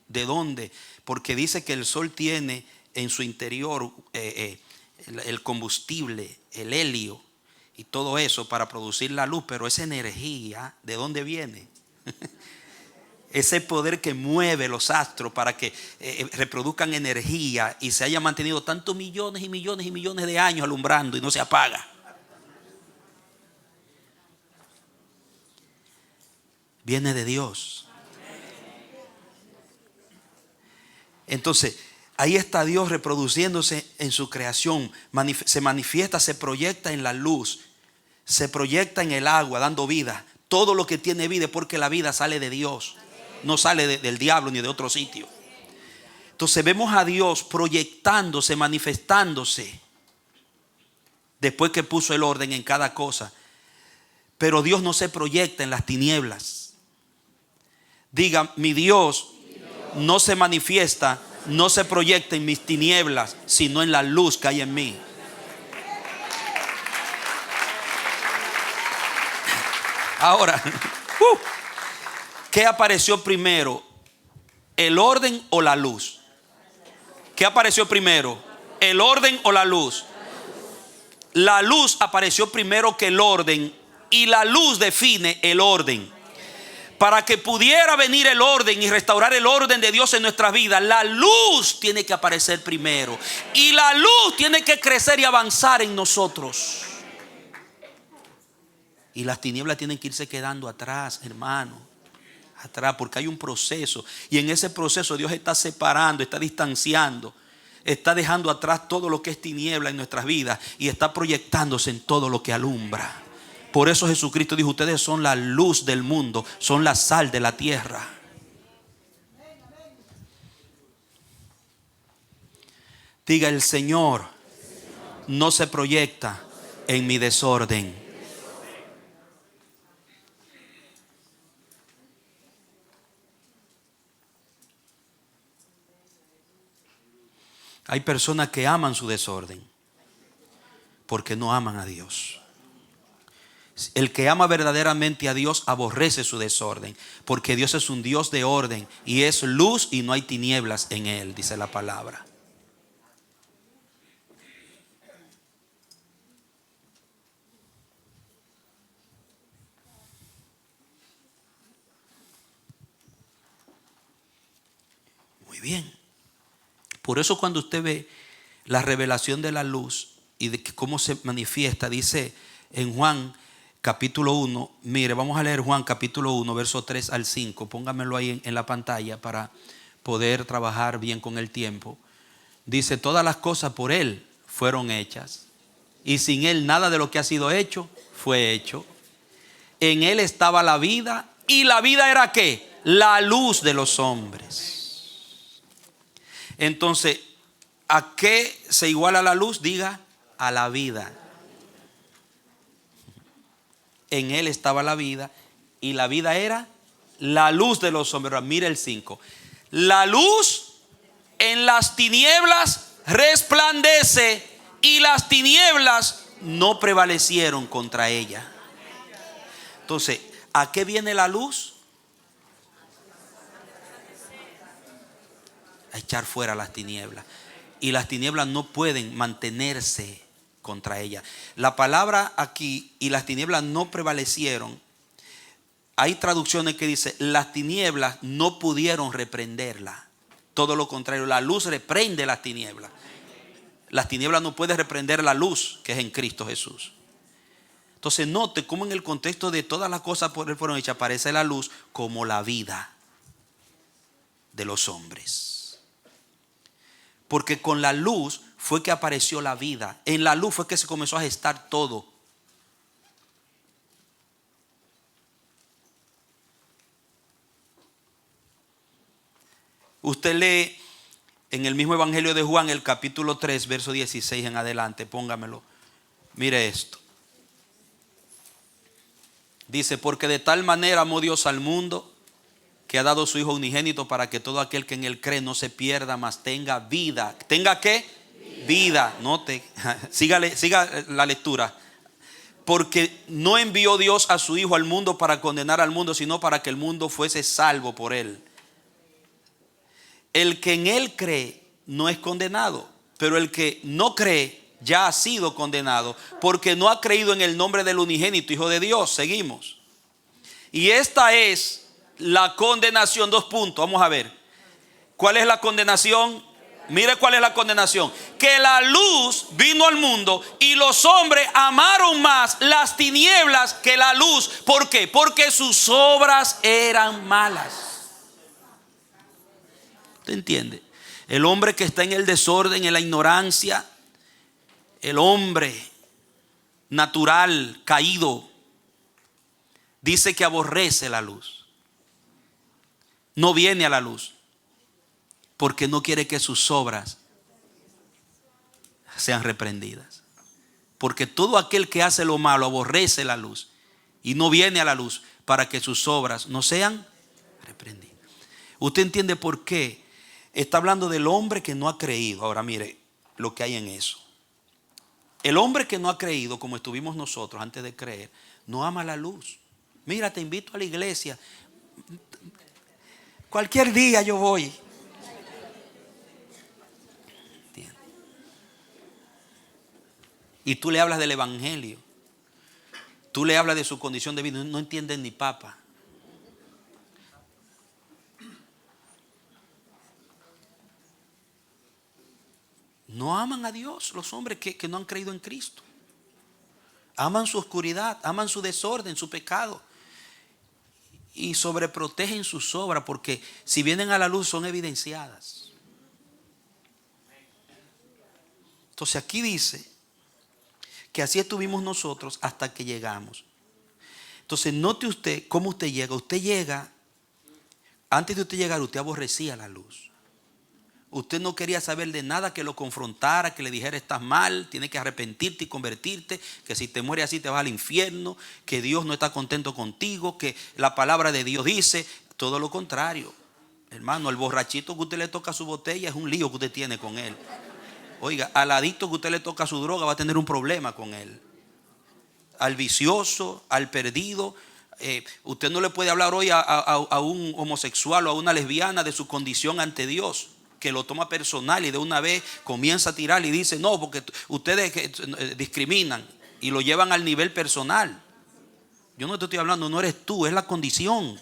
¿De dónde? Porque dice que el sol tiene en su interior el combustible, el helio y todo eso para producir la luz, pero esa energía, ¿de dónde viene? Ese poder que mueve los astros para que reproduzcan energía y se haya mantenido tantos millones y millones y millones de años alumbrando y no se apaga. Viene de Dios. Entonces, ahí está Dios reproduciéndose en su creación. Se manifiesta, se proyecta en la luz, se proyecta en el agua, dando vida. Todo lo que tiene vida es porque la vida sale de Dios, no sale del diablo ni de otro sitio. Entonces vemos a Dios proyectándose, manifestándose, después que puso el orden en cada cosa. Pero Dios no se proyecta en las tinieblas. Diga, mi Dios no se manifiesta, no se proyecta en mis tinieblas, sino en la luz que hay en mí. Ahora, ¿qué apareció primero? ¿El orden o la luz? ¿Qué apareció primero? ¿El orden o la luz? La luz apareció primero que el orden, y la luz define el orden. Para que pudiera venir el orden y restaurar el orden de Dios en nuestras vidas, la luz tiene que aparecer primero. Y la luz tiene que crecer y avanzar en nosotros. Y las tinieblas tienen que irse quedando atrás, hermano. Atrás, porque hay un proceso. Y en ese proceso Dios está separando, está distanciando. Está dejando atrás todo lo que es tiniebla en nuestras vidas. Y está proyectándose en todo lo que alumbra. Por eso Jesucristo dijo, ustedes son la luz del mundo, son la sal de la tierra. Diga, el Señor no se proyecta en mi desorden. Hay personas que aman su desorden porque no aman a Dios. El que ama verdaderamente a Dios aborrece su desorden, porque Dios es un Dios de orden y es luz y no hay tinieblas en él, dice la palabra. Muy bien. Por eso cuando usted ve la revelación de la luz y de cómo se manifiesta, dice en Juan capítulo 1, mire, vamos a leer Juan capítulo 1, verso 3 al 5. Póngamelo ahí en la pantalla para poder trabajar bien con el tiempo. Dice, todas las cosas por Él fueron hechas, y sin Él nada de lo que ha sido hecho fue hecho. En Él estaba la vida, y la vida era ¿qué? La luz de los hombres. Entonces, ¿a qué se iguala la luz? Diga, a la vida. En Él estaba la vida, y la vida era la luz de los hombres. Mira el 5. La luz en las tinieblas resplandece, y las tinieblas no prevalecieron contra ella. Entonces, ¿a qué viene la luz? A echar fuera las tinieblas. Y las tinieblas no pueden mantenerse contra ella. La palabra aquí, y las tinieblas no prevalecieron. Hay traducciones que dice, las tinieblas no pudieron reprenderla. Todo lo contrario, la luz reprende las tinieblas. Las tinieblas no pueden reprender la luz que es en Cristo Jesús. Entonces note cómo en el contexto de todas las cosas por Él fueron hechas, aparece la luz como la vida de los hombres. Porque con la luz fue que apareció la vida. En la luz fue que se comenzó a gestar todo. Usted lee en el mismo Evangelio de Juan, el capítulo 3, verso 16 en adelante. Póngamelo. Mire esto. Dice, porque de tal manera amó Dios al mundo, que ha dado su Hijo unigénito, para que todo aquel que en Él cree no se pierda, mas tenga vida. ¿Tenga qué? Vida. Note, siga la lectura. Porque no envió Dios a su Hijo al mundo para condenar al mundo, sino para que el mundo fuese salvo por él. El que en él cree no es condenado, pero el que no cree ya ha sido condenado, porque no ha creído en el nombre del unigénito Hijo de Dios. Seguimos. Y esta es la condenación. 2 puntos. Vamos a ver. ¿Cuál es la condenación? Mire cuál es la condenación. Que la luz vino al mundo y los hombres amaron más las tinieblas que la luz. ¿Por qué? Porque sus obras eran malas. ¿Usted entiende? El hombre que está en el desorden, en la ignorancia, el hombre natural, caído, dice que aborrece la luz. No viene a la luz. Porque no quiere que sus obras sean reprendidas. Porque todo aquel que hace lo malo aborrece la luz y no viene a la luz para que sus obras no sean reprendidas. ¿Usted entiende por qué? Está hablando del hombre que no ha creído. Ahora mire lo que hay en eso. El hombre que no ha creído, como estuvimos nosotros antes de creer, no ama la luz. Mira, te invito a la iglesia. Cualquier día yo voy. Y tú le hablas del evangelio. Tú le hablas de su condición de vida. No entienden ni papa. No aman a Dios los hombres que no han creído en Cristo. Aman su oscuridad, aman su desorden, su pecado. Y sobreprotegen sus obras porque si vienen a la luz son evidenciadas. Entonces aquí dice que así estuvimos nosotros hasta que llegamos. Entonces note usted cómo usted llega. Usted llega, antes de usted llegar, usted aborrecía la luz. Usted no quería saber de nada que lo confrontara, que le dijera estás mal, tienes que arrepentirte y convertirte, que si te mueres así te vas al infierno, que Dios no está contento contigo, que la palabra de Dios dice todo lo contrario. Hermano, el borrachito que usted le toca su botella es un lío que usted tiene con él. Oiga, al adicto que usted le toca su droga va a tener un problema con él. Al vicioso, al perdido. Usted no le puede hablar hoy a un homosexual o a una lesbiana de su condición ante Dios, que lo toma personal y de una vez comienza a tirar y dice no, porque ustedes discriminan y lo llevan al nivel personal. Yo no te estoy hablando, no eres tú, es la condición.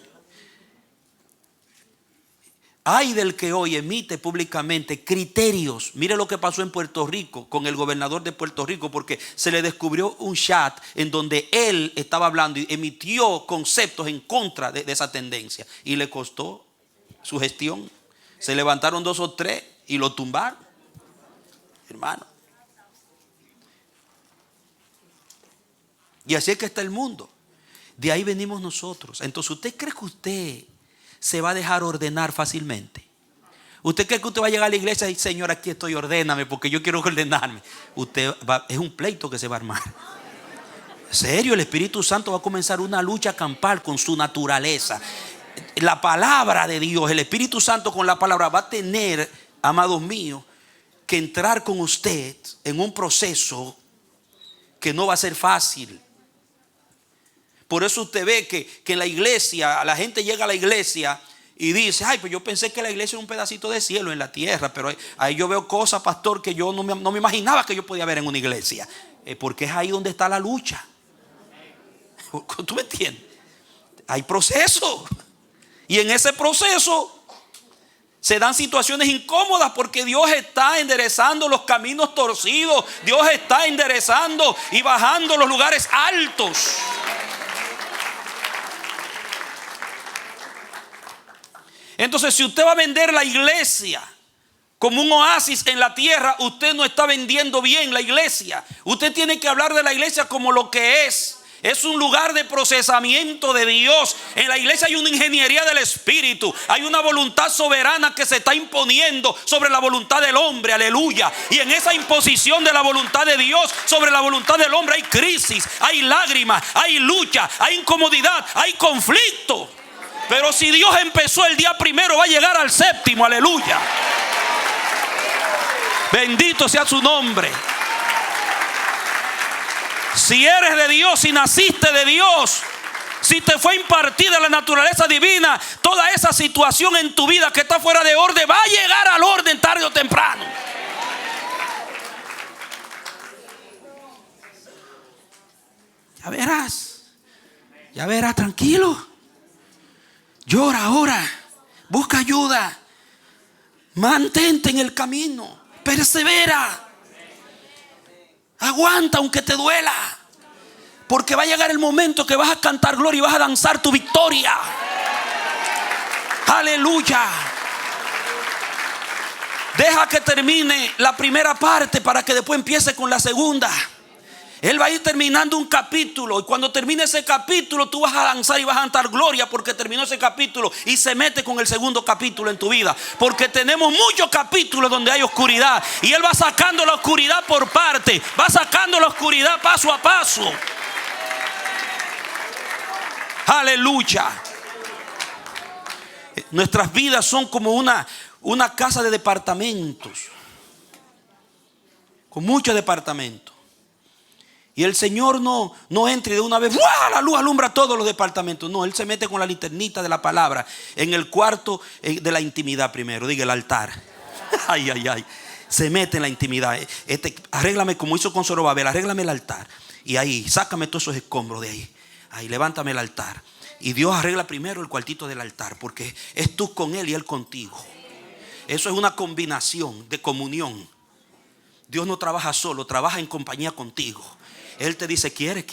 Ay del que hoy emite públicamente criterios. Mire lo que pasó en Puerto Rico con el gobernador de Puerto Rico, porque se le descubrió un chat en donde él estaba hablando y emitió conceptos en contra de esa tendencia y le costó su gestión. Se levantaron 2 o 3 y lo tumbaron, hermano. Y así es que está el mundo. De ahí venimos nosotros. Entonces, ¿usted cree que usted se va a dejar ordenar fácilmente? ¿Usted cree que usted va a llegar a la iglesia y Señor, aquí estoy, ordéname porque yo quiero ordenarme? Es un pleito que se va a armar. En serio, el Espíritu Santo va a comenzar una lucha campal con su naturaleza. La palabra de Dios, el Espíritu Santo con la palabra va a tener, amados míos, que entrar con usted en un proceso que no va a ser fácil. Por eso usted ve que en la iglesia, la gente llega a la iglesia y dice, ay, pues yo pensé que la iglesia era un pedacito de cielo en la tierra, pero ahí yo veo cosas, pastor, que yo no me imaginaba que yo podía ver en una iglesia. Porque es ahí donde está la lucha. ¿Tú me entiendes? Hay proceso. Y en ese proceso se dan situaciones incómodas porque Dios está enderezando los caminos torcidos. Dios está enderezando y bajando los lugares altos. Entonces, si usted va a vender la iglesia como un oasis en la tierra, usted no está vendiendo bien la iglesia. Usted tiene que hablar de la iglesia como lo que es. Es un lugar de procesamiento de Dios. En la iglesia hay una ingeniería del Espíritu. Hay una voluntad soberana que se está imponiendo sobre la voluntad del hombre. Aleluya. Y en esa imposición de la voluntad de Dios sobre la voluntad del hombre hay crisis, hay lágrimas, hay lucha, hay incomodidad, hay conflicto. Pero si Dios empezó el día primero, va a llegar al séptimo. Aleluya. Bendito sea su nombre. Si eres de Dios, si naciste de Dios, si te fue impartida la naturaleza divina, toda esa situación en tu vida que está fuera de orden va a llegar al orden tarde o temprano. Ya verás, tranquilo. Llora ahora, busca ayuda, mantente en el camino, persevera, aguanta aunque te duela, porque va a llegar el momento que vas a cantar gloria y vas a danzar tu victoria. Aleluya. Deja que termine la primera parte para que después empiece con la segunda. Él va a ir terminando un capítulo, y cuando termine ese capítulo tú vas a danzar y vas a cantar gloria porque terminó ese capítulo, y se mete con el segundo capítulo en tu vida, porque tenemos muchos capítulos donde hay oscuridad, y Él va sacando la oscuridad por parte, va sacando la oscuridad paso a paso. Aleluya. Nuestras vidas son como una casa de departamentos, con muchos departamentos. Y el Señor no entra y de una vez ¡buah! La luz alumbra todos los departamentos. No, Él se mete con la linternita de la palabra en el cuarto de la intimidad primero. Diga, el altar. Ay. Se mete en la intimidad. Arréglame como hizo con Zorobabel. Arréglame el altar. Y ahí, sácame todos esos escombros de ahí. Ahí, levántame el altar. Y Dios arregla primero el cuartito del altar, porque es tú con Él y Él contigo. Eso es una combinación de comunión. Dios no trabaja solo, trabaja en compañía contigo. Él te dice, ¿quieres?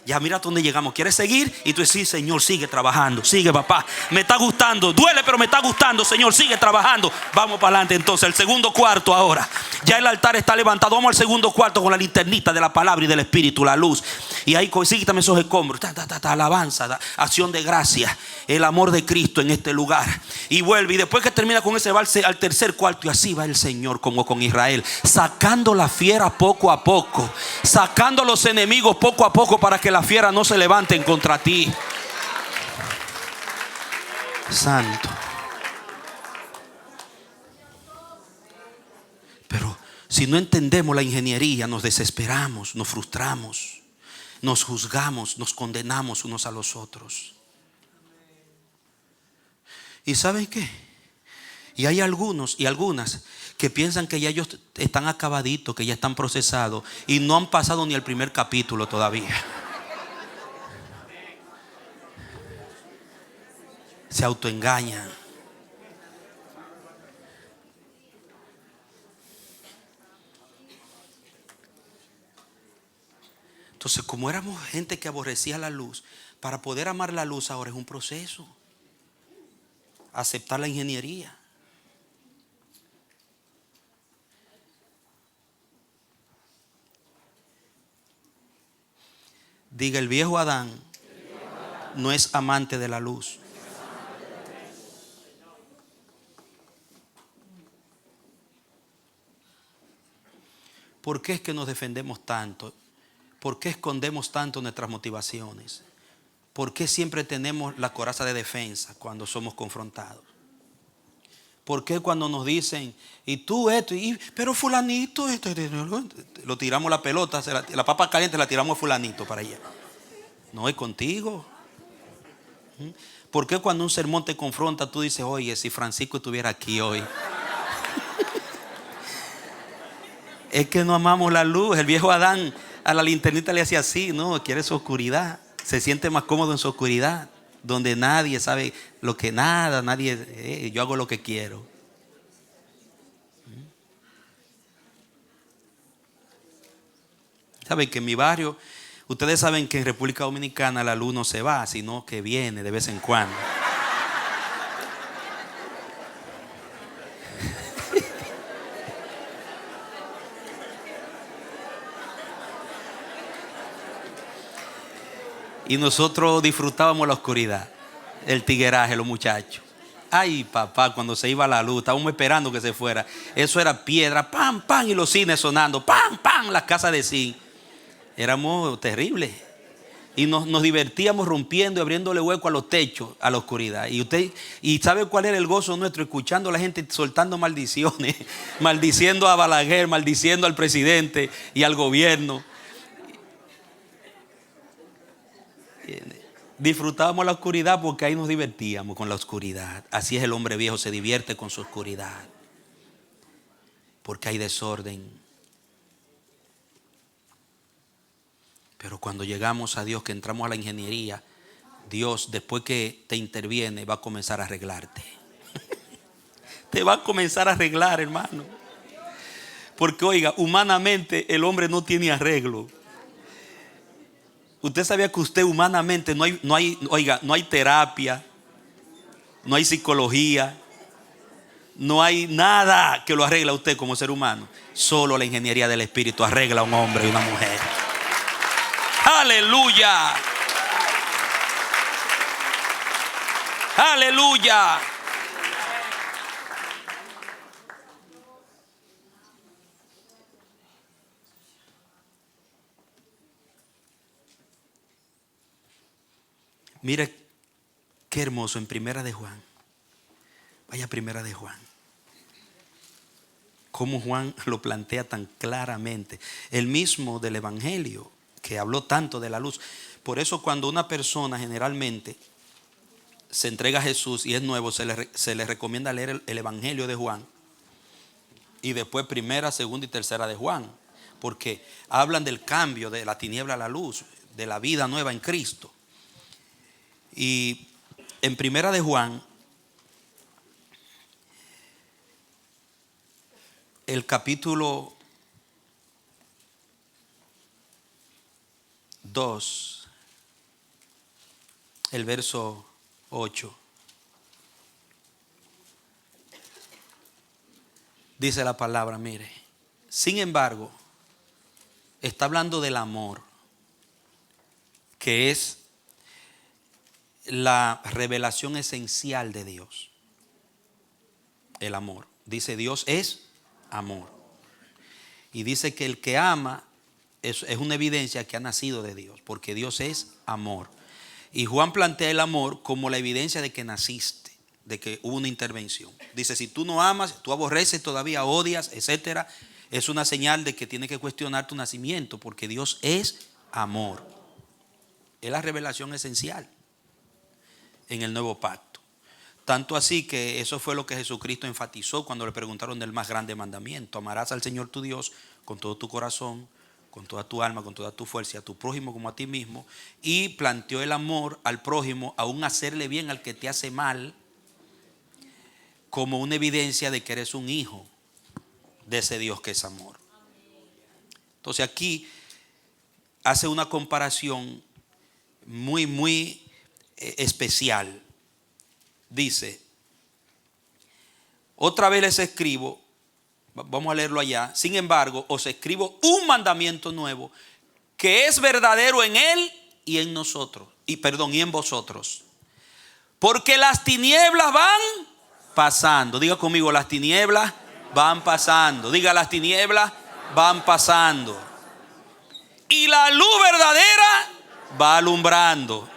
Ya mira dónde llegamos. ¿Quieres seguir? Y tú dices, sí, Señor, sigue trabajando. Sigue, papá. Me está gustando. Duele, pero me está gustando. Señor, sigue trabajando. Vamos para adelante entonces. El segundo cuarto ahora. Ya el altar está levantado. Vamos al segundo cuarto con la linternita de la palabra y del Espíritu, la luz. Y ahí quítame esos escombros. Alabanza, acción de gracia. El amor de Cristo en este lugar. Y vuelve. Y después que termina con ese, va al tercer cuarto. Y así va el Señor como con Israel. Sacando la fiera poco a poco. Sacando a los enemigos poco a poco para que la fiera no se levanten contra ti. Santo. Pero si no entendemos la ingeniería, nos desesperamos, nos frustramos, nos juzgamos, nos condenamos unos a los otros. ¿Y saben qué? Y hay algunos y algunas que piensan que ya ellos están acabaditos, que ya están procesados, y no han pasado ni el primer capítulo todavía. Se autoengañan. Entonces, como éramos gente que aborrecía la luz, para poder amar la luz ahora es un proceso. Aceptar la ingeniería. Diga, el viejo Adán no es amante de la luz. ¿Por qué es que nos defendemos tanto? ¿Por qué escondemos tanto nuestras motivaciones? ¿Por qué siempre tenemos la coraza de defensa cuando somos confrontados? ¿Por qué cuando nos dicen, y tú esto, pero fulanito, lo tiramos la pelota, la papa caliente la tiramos a fulanito para allá? No es contigo. ¿Por qué cuando un sermón te confronta tú dices, oye, si Francisco estuviera aquí hoy? Es que no amamos la luz. El viejo Adán a la linternita le hacía así, no, quiere su oscuridad. Se siente más cómodo en su oscuridad, donde nadie sabe lo que nada, nadie, yo hago lo que quiero. Saben que en mi barrio, ustedes saben que en República Dominicana la luz no se va, sino que viene de vez en cuando. Y nosotros disfrutábamos la oscuridad, el tigueraje, los muchachos. Ay, papá, cuando se iba la luz, estábamos esperando que se fuera. Eso era piedra, pam, pam, y los cines sonando, pam, pam, las casas de cine. Éramos terribles. Y nos divertíamos rompiendo y abriéndole hueco a los techos, a la oscuridad. Y ¿sabe cuál era el gozo nuestro? Escuchando a la gente soltando maldiciones, maldiciendo a Balaguer, maldiciendo al presidente y al gobierno. Disfrutábamos la oscuridad porque ahí nos divertíamos con la oscuridad. Así es, el hombre viejo se divierte con su oscuridad. Porque hay desorden. Pero cuando llegamos a Dios, que entramos a la ingeniería, Dios, después que te interviene, va a comenzar a arreglarte. Te va a comenzar a arreglar, hermano. Porque oiga, humanamente el hombre no tiene arreglo. Usted sabía que usted humanamente no hay terapia, no hay psicología, no hay nada que lo arregle a usted como ser humano. Solo la ingeniería del Espíritu arregla a un hombre y una mujer. Aleluya. Aleluya. Mira qué hermoso en Primera de Juan. Vaya Primera de Juan. Cómo Juan lo plantea tan claramente. El mismo del Evangelio que habló tanto de la luz. Por eso cuando una persona generalmente se entrega a Jesús y es nuevo, se le recomienda leer el Evangelio de Juan. Y después Primera, Segunda y Tercera de Juan. Porque hablan del cambio de la tiniebla a la luz, de la vida nueva en Cristo. Y en Primera de Juan, el capítulo 2, el verso 8, dice la palabra, mire, sin embargo, está hablando del amor, que es la revelación esencial de Dios. El amor. Dice, Dios es amor. Y dice que el que ama es una evidencia que ha nacido de Dios, porque Dios es amor. Y Juan plantea el amor como la evidencia de que naciste, de que hubo una intervención. Dice, si tú no amas, tú aborreces, todavía odias, etcétera, es una señal de que tienes que cuestionar tu nacimiento, porque Dios es amor. Es la revelación esencial en el nuevo pacto. Tanto así que eso fue lo que Jesucristo enfatizó cuando le preguntaron del más grande mandamiento. Amarás al Señor tu Dios con todo tu corazón, con toda tu alma, con toda tu fuerza, y a tu prójimo como a ti mismo. Y planteó el amor al prójimo, aún hacerle bien al que te hace mal, como una evidencia de que eres un hijo de ese Dios que es amor. Entonces aquí hace una comparación muy especial. Dice, otra vez les escribo, vamos a leerlo allá, sin embargo, os escribo un mandamiento nuevo, que es verdadero en él y en nosotros, y en vosotros. Porque las tinieblas van pasando. Diga conmigo, las tinieblas van pasando. Diga, las tinieblas van pasando. Y la luz verdadera va alumbrando.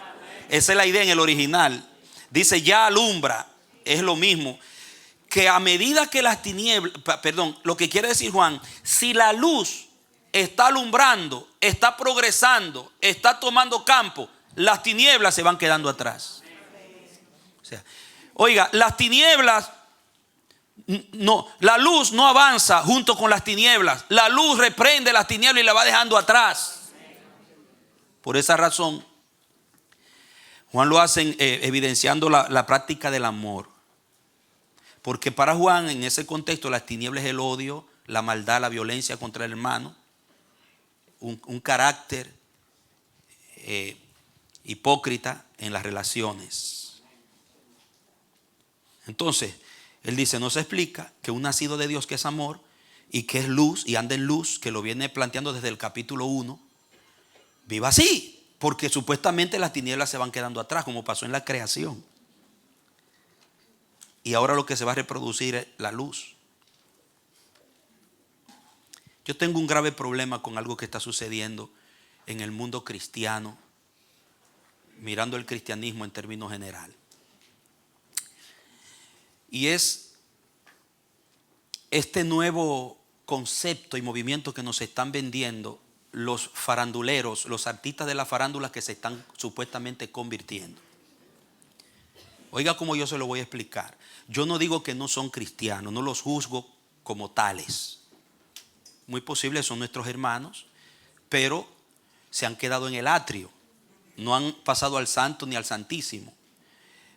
Esa es la idea en el original. Dice ya alumbra, es lo mismo. Que a medida que las tinieblas, lo que quiere decir Juan, si la luz está alumbrando, está progresando, está tomando campo, las tinieblas se van quedando atrás. O sea, oiga, las tinieblas, no, la luz no avanza junto con las tinieblas. La luz reprende las tinieblas y la va dejando atrás. Por esa razón, Juan lo hace evidenciando la práctica del amor. Porque para Juan, en ese contexto, las tinieblas es el odio, la maldad, la violencia contra el hermano, un carácter hipócrita en las relaciones. Entonces, él dice, nos explica que un nacido de Dios que es amor y que es luz y anda en luz, que lo viene planteando desde el capítulo 1, viva así. Porque supuestamente las tinieblas se van quedando atrás, como pasó en la creación. Y ahora lo que se va a reproducir es la luz. Yo tengo un grave problema con algo que está sucediendo en el mundo cristiano, mirando el cristianismo en términos general. Y es este nuevo concepto y movimiento que nos están vendiendo los faranduleros, los artistas de la farándula que se están supuestamente convirtiendo. Oiga cómo yo se lo voy a explicar. Yo no digo que no son cristianos, no los juzgo como tales. Muy posible son nuestros hermanos, pero se han quedado en el atrio. No han pasado al santo ni al santísimo,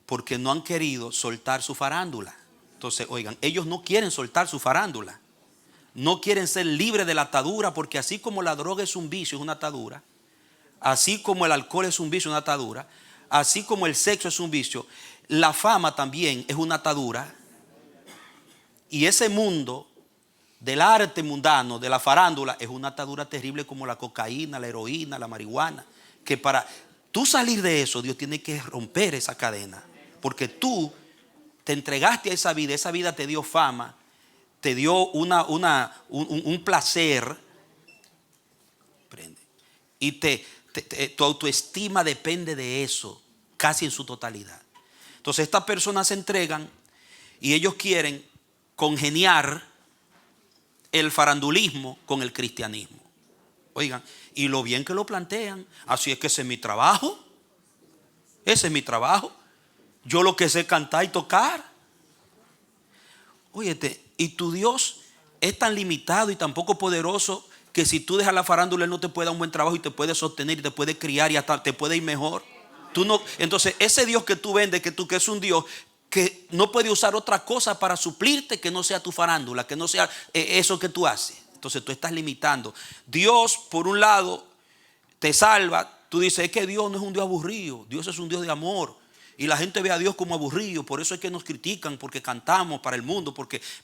porque no han querido soltar su farándula. Entonces, oigan, ellos no quieren soltar su farándula. No quieren ser libres de la atadura, porque así como la droga es un vicio, es una atadura. Así como el alcohol es un vicio, una atadura. Así como el sexo es un vicio, la fama también es una atadura. Y ese mundo del arte mundano, de la farándula, es una atadura terrible como la cocaína, la heroína, la marihuana. Que para tú salir de eso, Dios tiene que romper esa cadena. Porque tú te entregaste a esa vida te dio fama, te dio un placer. Y tu autoestima depende de eso, casi en su totalidad. Entonces estas personas se entregan y ellos quieren congeniar el farandulismo con el cristianismo. Oigan, y lo bien que lo plantean. Así es que ese es mi trabajo. Ese es mi trabajo. Yo lo que sé es cantar y tocar. Óyete, y tu Dios es tan limitado y tan poco poderoso que si tú dejas la farándula, Él no te puede dar un buen trabajo y te puede sostener y te puede criar y hasta te puede ir mejor. Tú no, entonces ese Dios que tú vendes, que es un Dios que no puede usar otra cosa para suplirte que no sea tu farándula, que no sea eso que tú haces. Entonces tú estás limitando. Dios, por un lado, te salva. Tú dices, es que Dios no es un Dios aburrido. Dios es un Dios de amor. Y la gente ve a Dios como aburrido. Por eso es que nos critican, porque cantamos para el mundo.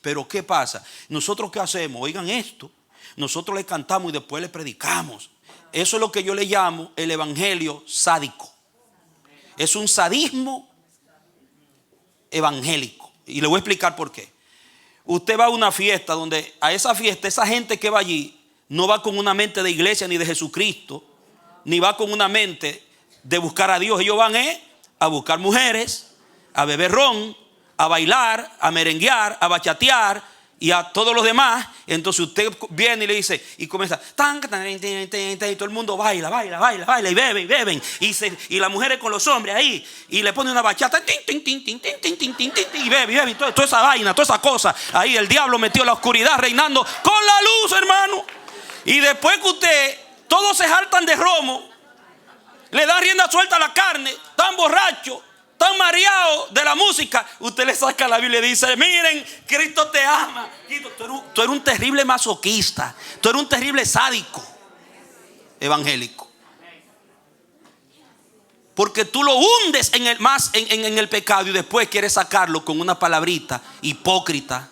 Pero ¿qué pasa? Nosotros ¿qué hacemos? Oigan esto. Nosotros le cantamos y después le predicamos. Eso es lo que yo le llamo el evangelio sádico. Es un sadismo evangélico. Y le voy a explicar por qué. Usted va a una fiesta donde a esa fiesta, esa gente que va allí no va con una mente de iglesia ni de Jesucristo, ni va con una mente de buscar a Dios. Ellos van a buscar mujeres, a beber ron, a bailar, a merenguear, a bachatear y a todos los demás. Entonces usted viene y le dice, y comienza, y todo el mundo baila y beben. Y las mujeres con los hombres ahí, y le pone una bachata, y beben, toda esa vaina, toda esa cosa. Ahí el diablo metió la oscuridad reinando con la luz, hermano. Y después que usted, todos se hartan de romo, le dan rienda suelta a la carne, tan borracho, tan mareado de la música, usted le saca la Biblia y dice, miren, Cristo te ama. Tú eres un terrible masoquista, tú eres un terrible sádico evangélico. Porque tú lo hundes en el pecado y después quieres sacarlo con una palabrita hipócrita.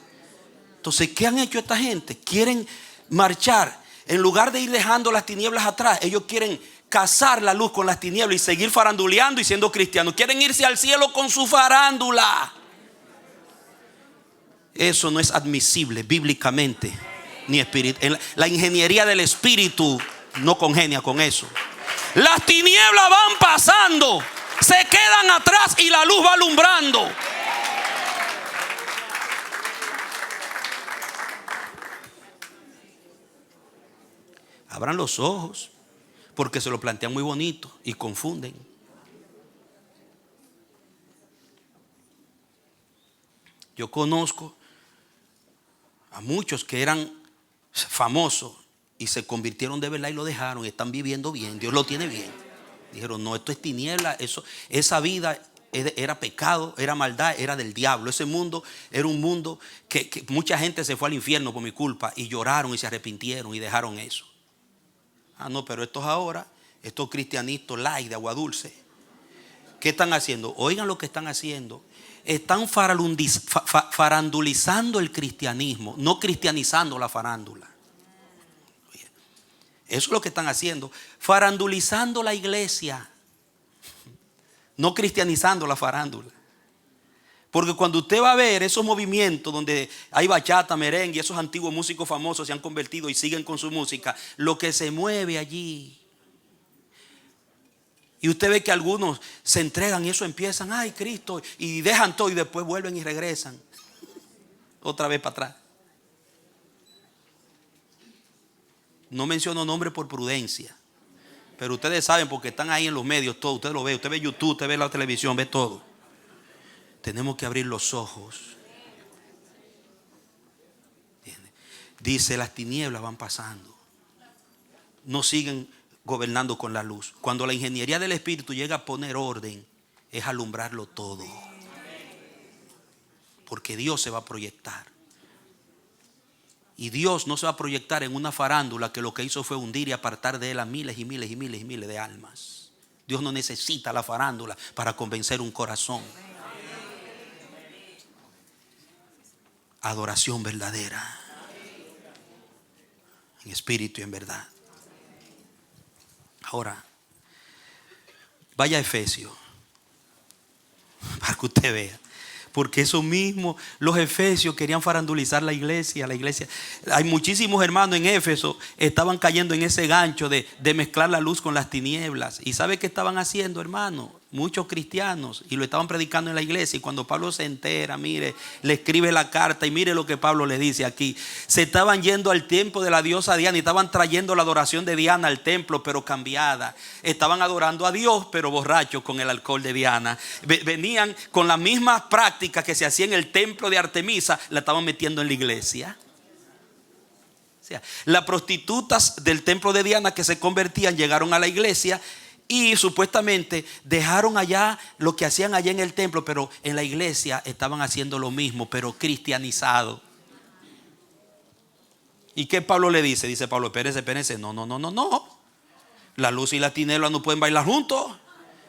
Entonces, ¿qué han hecho esta gente? Quieren marchar. En lugar de ir dejando las tinieblas atrás, ellos quieren casar la luz con las tinieblas y seguir faranduleando y siendo cristianos. Quieren irse al cielo con su farándula. Eso no es admisible bíblicamente ni espiritual. La ingeniería del espíritu no congenia con eso. Las tinieblas van pasando, se quedan atrás y la luz va alumbrando. Abran los ojos, porque se lo plantean muy bonito y confunden. Yo conozco a muchos que eran famosos y se convirtieron de verdad y lo dejaron. Están viviendo bien, Dios lo tiene bien. Dijeron, no, esto es tiniebla, esa vida era pecado, era maldad, era del diablo. Ese mundo era un mundo que mucha gente se fue al infierno por mi culpa y lloraron y se arrepintieron y dejaron eso. Ah, no, pero estos cristianitos light de agua dulce, ¿qué están haciendo? Oigan lo que están haciendo. Están farandulizando el cristianismo, no cristianizando la farándula. Eso es lo que están haciendo. Farandulizando la iglesia, no cristianizando la farándula. Porque cuando usted va a ver esos movimientos donde hay bachata, merengue, esos antiguos músicos famosos se han convertido y siguen con su música, lo que se mueve allí. Y usted ve que algunos se entregan y eso empiezan, ay Cristo, y dejan todo y después vuelven y regresan otra vez para atrás. No menciono nombre por prudencia, pero ustedes saben porque están ahí en los medios, todo, usted lo ve, usted ve YouTube, usted ve la televisión, ve todo. Tenemos que abrir los ojos. Dice, las tinieblas van pasando, no siguen gobernando con la luz. Cuando la ingeniería del Espíritu llega a poner orden, es alumbrarlo todo, porque Dios se va a proyectar. Y Dios no se va a proyectar en una farándula que lo que hizo fue hundir y apartar de él a miles y miles y miles y miles de almas. Dios no necesita la farándula para convencer un corazón. Adoración verdadera, en espíritu y en verdad. Ahora, vaya a Efesios, para que usted vea. Porque eso mismo, los efesios querían farandulizar la iglesia. Hay muchísimos hermanos en Éfeso, estaban cayendo en ese gancho de mezclar la luz con las tinieblas. ¿Y sabe qué estaban haciendo, hermano? Muchos cristianos, y lo estaban predicando en la iglesia. Y cuando Pablo se entera, mire, le escribe la carta y mire lo que Pablo le dice aquí. Se estaban yendo al templo de la diosa Diana y estaban trayendo la adoración de Diana al templo, pero cambiada. Estaban adorando a Dios, pero borrachos con el alcohol de Diana. Venían con las mismas prácticas que se hacía en el templo de Artemisa, la estaban metiendo en la iglesia. O sea, las prostitutas del templo de Diana que se convertían llegaron a la iglesia y supuestamente dejaron allá lo que hacían allá en el templo, pero en la iglesia estaban haciendo lo mismo, pero cristianizado. ¿Y qué Pablo le dice? Dice Pablo, espérense. No. La luz y la tiniebla no pueden bailar juntos.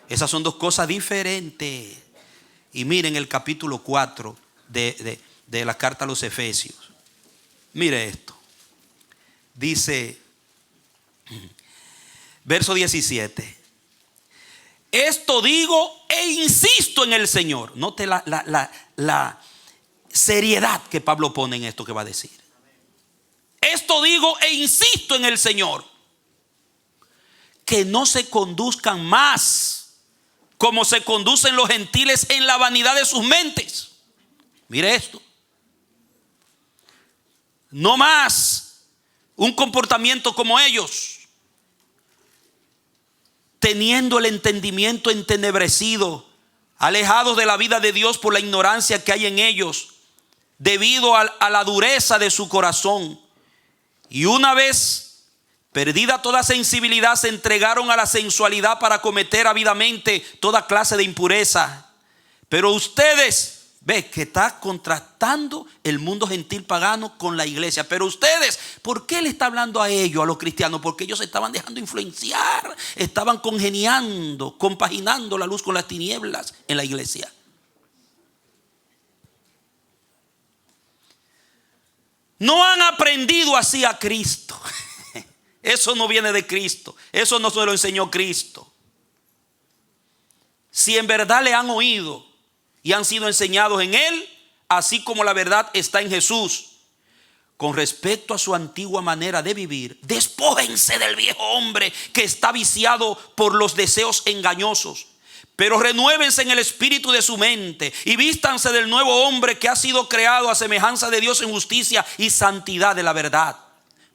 Esas son dos cosas diferentes. Y miren el capítulo 4 de la carta a los Efesios. Mire esto. Dice, verso 17. Esto digo e insisto en el Señor. Note la seriedad que Pablo pone en esto que va a decir. Esto digo e insisto en el Señor, que no se conduzcan más como se conducen los gentiles en la vanidad de sus mentes. Mire esto. No más un comportamiento como ellos, teniendo el entendimiento entenebrecido, alejados de la vida de Dios por la ignorancia que hay en ellos, debido a la dureza de su corazón. Y una vez perdida toda sensibilidad, se entregaron a la sensualidad para cometer ávidamente toda clase de impureza. Pero ustedes, ve que está contrastando el mundo gentil pagano con la iglesia. Pero ustedes, ¿por qué le está hablando a ellos, a los cristianos? Porque ellos se estaban dejando influenciar, estaban congeniando, compaginando la luz con las tinieblas en la iglesia. No han aprendido así a Cristo. Eso no viene de Cristo. Eso no se lo enseñó Cristo. Si en verdad le han oído y han sido enseñados en Él, así como la verdad está en Jesús, con respecto a su antigua manera de vivir, despójense del viejo hombre que está viciado por los deseos engañosos, pero renuévense en el espíritu de su mente y vístanse del nuevo hombre que ha sido creado a semejanza de Dios en justicia y santidad de la verdad.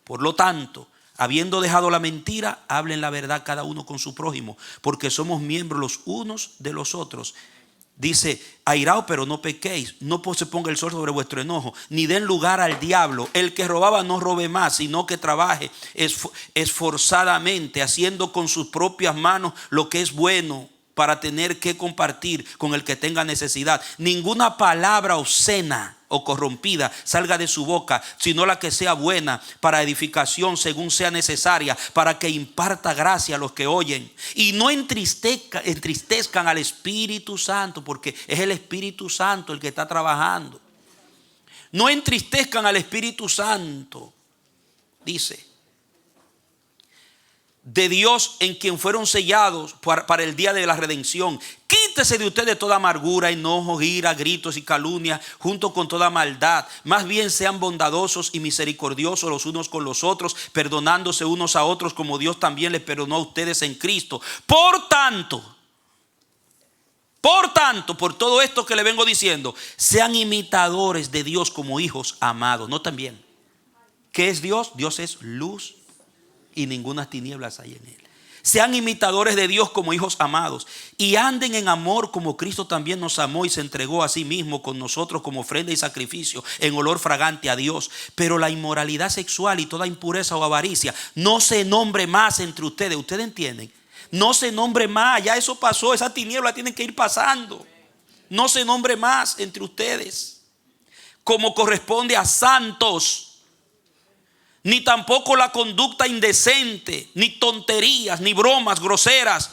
Por lo tanto, habiendo dejado la mentira, hablen la verdad cada uno con su prójimo, porque somos miembros los unos de los otros. Dice, airaos pero no pequéis, no se ponga el sol sobre vuestro enojo, ni den lugar al diablo. El que robaba no robe más, sino que trabaje esforzadamente, haciendo con sus propias manos lo que es bueno, para tener que compartir con el que tenga necesidad. Ninguna palabra obscena o corrompida salga de su boca, sino la que sea buena para edificación según sea necesaria, para que imparta gracia a los que oyen. Y no entristezcan al Espíritu Santo, porque es el Espíritu Santo el que está trabajando. No entristezcan al Espíritu Santo, dice, de Dios, en quien fueron sellados para el día de la redención. Quítese de ustedes toda amargura, enojo, ira, gritos y calumnia, junto con toda maldad. Más bien sean bondadosos y misericordiosos los unos con los otros, perdonándose unos a otros como Dios también les perdonó a ustedes en Cristo. Por tanto, por todo esto que le vengo diciendo, sean imitadores de Dios como hijos amados. No también. ¿Qué es Dios? Dios es luz y ninguna tinieblas hay en él. Sean imitadores de Dios como hijos amados y anden en amor como Cristo también nos amó y se entregó a sí mismo con nosotros como ofrenda y sacrificio en olor fragante a Dios. Pero la inmoralidad sexual y toda impureza o avaricia no se nombre más entre ustedes. ¿Ustedes entienden? No se nombre más, ya eso pasó, esa tiniebla tiene que ir pasando. No se nombre más entre ustedes como corresponde a santos. Ni tampoco la conducta indecente, ni tonterías, ni bromas groseras,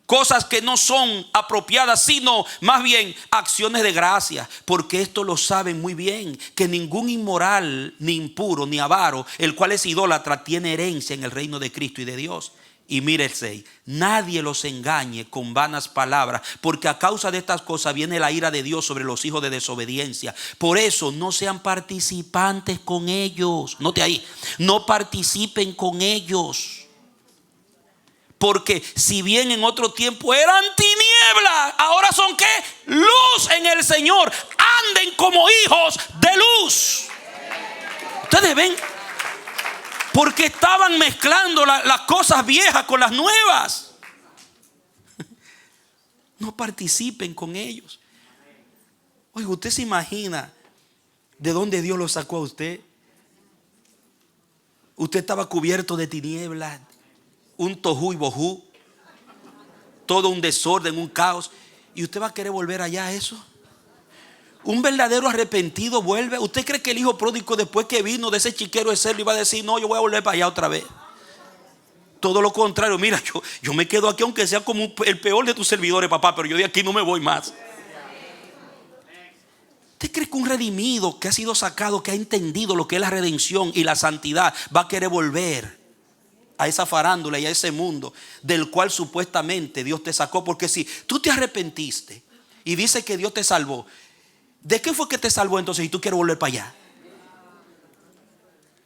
cosas que no son apropiadas, sino más bien acciones de gracia. Porque esto lo saben muy bien, que ningún inmoral, ni impuro, ni avaro, el cual es idólatra, tiene herencia en el reino de Cristo y de Dios. Y mire el 6, nadie los engañe con vanas palabras, porque a causa de estas cosas viene la ira de Dios sobre los hijos de desobediencia. Por eso no sean participantes con ellos. Note ahí, no participen con ellos. Porque si bien en otro tiempo eran tinieblas, ahora son ¿qué? Luz en el Señor. Anden como hijos de luz. Ustedes ven, porque estaban mezclando las cosas viejas con las nuevas. No participen con ellos. Oiga, ¿usted se imagina de dónde Dios lo sacó a usted? Usted estaba cubierto de tinieblas, un tohu y bohu, todo un desorden, un caos. ¿Y usted va a querer volver allá a eso? Un verdadero arrepentido vuelve. ¿Usted cree que el hijo pródigo, después que vino de ese chiquero de cerdo, iba a decir: no, yo voy a volver para allá otra vez? Todo lo contrario. Mira, yo me quedo aquí aunque sea como el peor de tus servidores, papá, pero yo de aquí no me voy más. ¿Usted cree que un redimido que ha sido sacado, que ha entendido lo que es la redención y la santidad, va a querer volver a esa farándula y a ese mundo del cual supuestamente Dios te sacó? Porque si tú te arrepentiste y dices que Dios te salvó, ¿de qué fue que te salvó entonces si tú quieres volver para allá?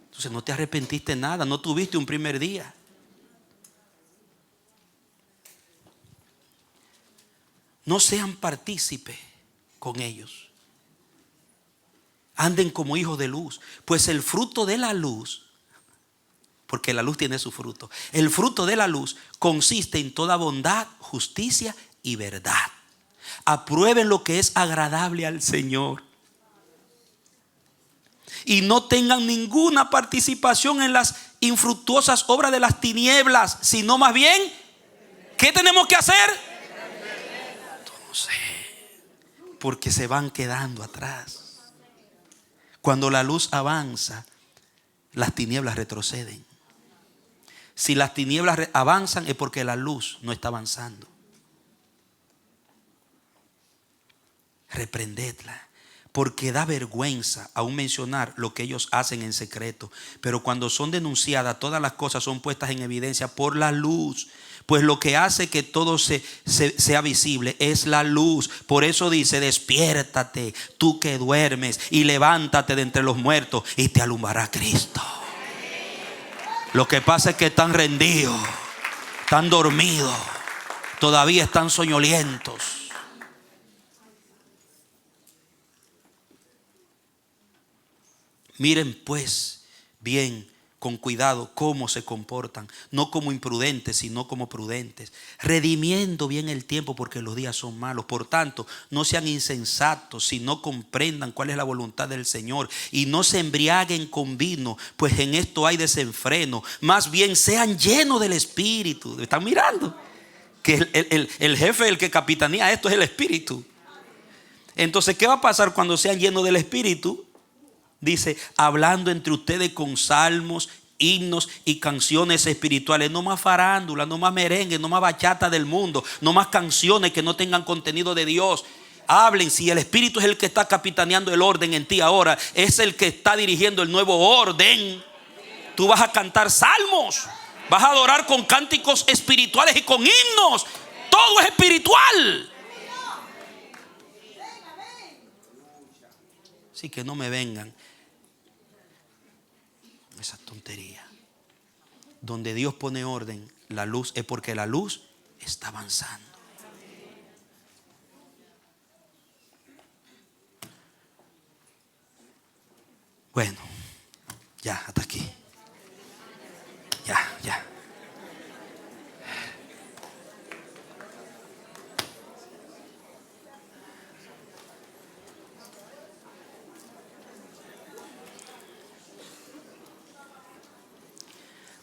Entonces no te arrepentiste nada, no tuviste un primer día. No sean partícipes con ellos. Anden como hijos de luz, pues el fruto de la luz, porque la luz tiene su fruto, el fruto de la luz consiste en toda bondad, justicia y verdad. Aprueben lo que es agradable al Señor y no tengan ninguna participación en las infructuosas obras de las tinieblas, sino más bien, ¿qué tenemos que hacer? Entonces, porque se van quedando atrás. Cuando la luz avanza, las tinieblas retroceden. Si las tinieblas avanzan, es porque la luz no está avanzando. Reprendedla, porque da vergüenza aún mencionar lo que ellos hacen en secreto. Pero cuando son denunciadas, todas las cosas son puestas en evidencia por la luz. Pues lo que hace que todo sea visible es la luz. Por eso dice: despiértate, tú que duermes, y levántate de entre los muertos, y te alumbrará Cristo. Lo que pasa es que están rendidos, están dormidos, todavía están soñolientos. Miren pues bien, con cuidado, cómo se comportan, no como imprudentes, sino como prudentes, redimiendo bien el tiempo, porque los días son malos. Por tanto, no sean insensatos, sino comprendan cuál es la voluntad del Señor, y no se embriaguen con vino, pues en esto hay desenfreno. Más bien sean llenos del Espíritu. ¿Están mirando? Que el jefe, el que capitanea esto, es el Espíritu. Entonces, ¿qué va a pasar cuando sean llenos del Espíritu? Dice: hablando entre ustedes con salmos, himnos y canciones espirituales. No más farándula, no más merengue, no más bachata del mundo, no más canciones que no tengan contenido de Dios. Hablen, si el Espíritu es el que está capitaneando el orden en ti ahora, es el que está dirigiendo el nuevo orden. Tú vas a cantar salmos, vas a adorar con cánticos espirituales y con himnos. Todo es espiritual. Así que no me vengan esa tontería. Donde Dios pone orden, la luz, es porque la luz está avanzando. Bueno, ya, hasta aquí. Ya.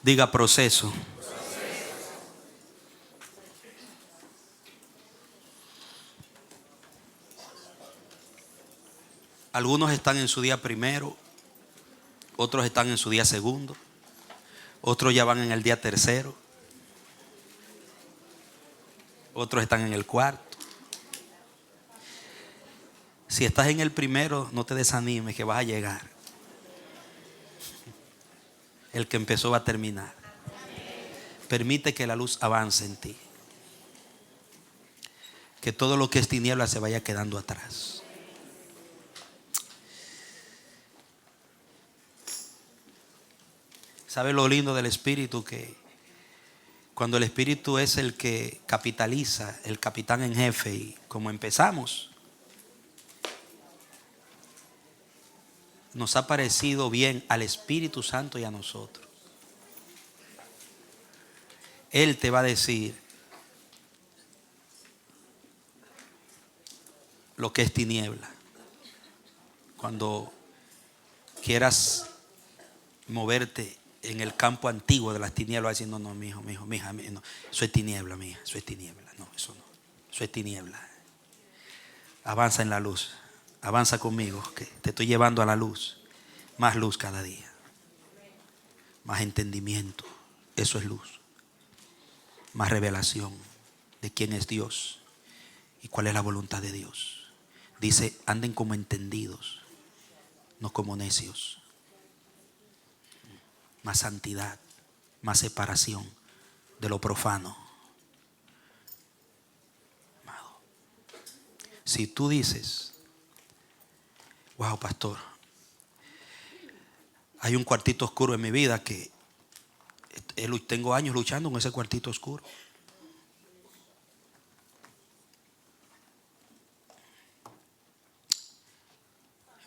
Diga proceso. Algunos están en su día primero, otros están en su día segundo, otros ya van en el día tercero, otros están en el cuarto. Si estás en el primero, no te desanimes, que vas a llegar. El que empezó va a terminar. Permite que la luz avance en ti. Que todo lo que es tiniebla se vaya quedando atrás. ¿Sabe lo lindo del Espíritu? Que cuando el Espíritu es el que capitaliza, el capitán en jefe, y como empezamos, nos ha parecido bien al Espíritu Santo y a nosotros. Él te va a decir lo que es tiniebla. Cuando quieras moverte en el campo antiguo de las tinieblas, diciendo, no, mi hijo, mija, no, eso es tiniebla, mija, eso es tiniebla. No, eso no, eso es tiniebla. Avanza en la luz, avanza conmigo, que te estoy llevando a la luz. Más luz cada día, más entendimiento, eso es luz. Más revelación de quién es Dios y cuál es la voluntad de Dios. Dice, anden como entendidos, no como necios. Más santidad, más separación de lo profano. Amado, si tú dices, wow, pastor, hay un cuartito oscuro en mi vida que tengo años luchando con ese cuartito oscuro.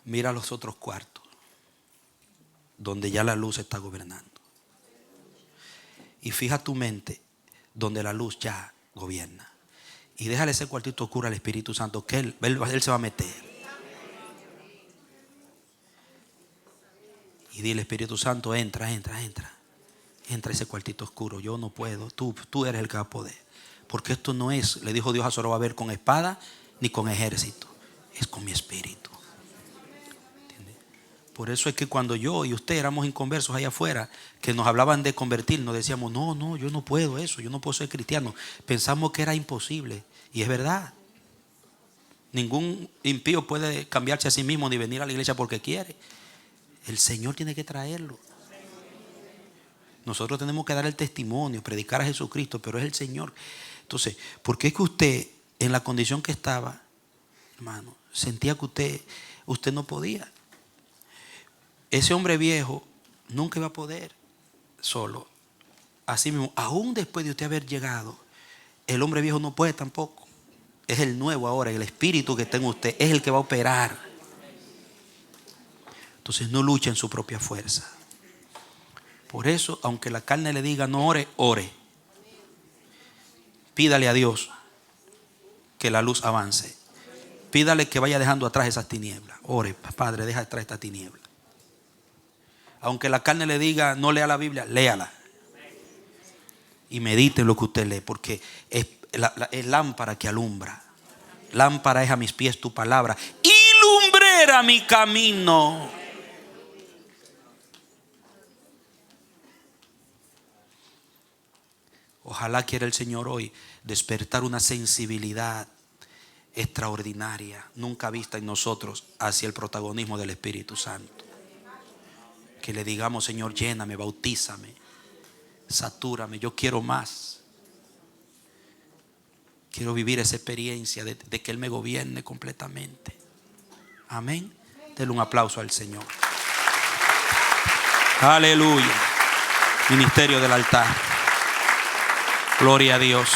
Mira los otros cuartos donde ya la luz está gobernando. Y fija tu mente donde la luz ya gobierna. Y déjale ese cuartito oscuro al Espíritu Santo, que Él se va a meter. Y dile, Espíritu Santo, entra a ese cuartito oscuro. Yo no puedo, tú eres el que va a poder. Porque esto no es, le dijo Dios a Zorobabel, con espada ni con ejército, es con mi espíritu. ¿Entiendes? Por eso es que cuando yo y usted éramos inconversos allá afuera, que nos hablaban de convertirnos, decíamos, no, yo no puedo eso, yo no puedo ser cristiano. Pensamos que era imposible. Y es verdad. Ningún impío puede cambiarse a sí mismo ni venir a la iglesia porque quiere. El Señor tiene que traerlo. Nosotros tenemos que dar el testimonio, predicar a Jesucristo, pero es el Señor. Entonces, ¿por qué es que usted, en la condición que estaba, hermano, sentía que usted no podía? Ese hombre viejo nunca iba a poder solo. Así mismo, aún después de usted haber llegado, el hombre viejo no puede tampoco. Es el nuevo ahora, el espíritu que está en usted, es el que va a operar. Entonces no luche en su propia fuerza. Por eso, aunque la carne le diga no ore, ore. Pídale a Dios que la luz avance. Pídale que vaya dejando atrás esas tinieblas. Ore, Padre, deja atrás esta tiniebla. Aunque la carne le diga no lea la Biblia, léala. Y medite en lo que usted lee, porque es lámpara que alumbra. Lámpara es a mis pies tu palabra y lumbrera mi camino. Ojalá quiera el Señor hoy despertar una sensibilidad extraordinaria, nunca vista en nosotros, hacia el protagonismo del Espíritu Santo. Que le digamos, Señor, lléname, bautízame, satúrame, yo quiero más. Quiero vivir esa experiencia de que Él me gobierne completamente. Amén. Denle un aplauso al Señor. Aleluya. Ministerio del altar. Gloria a Dios.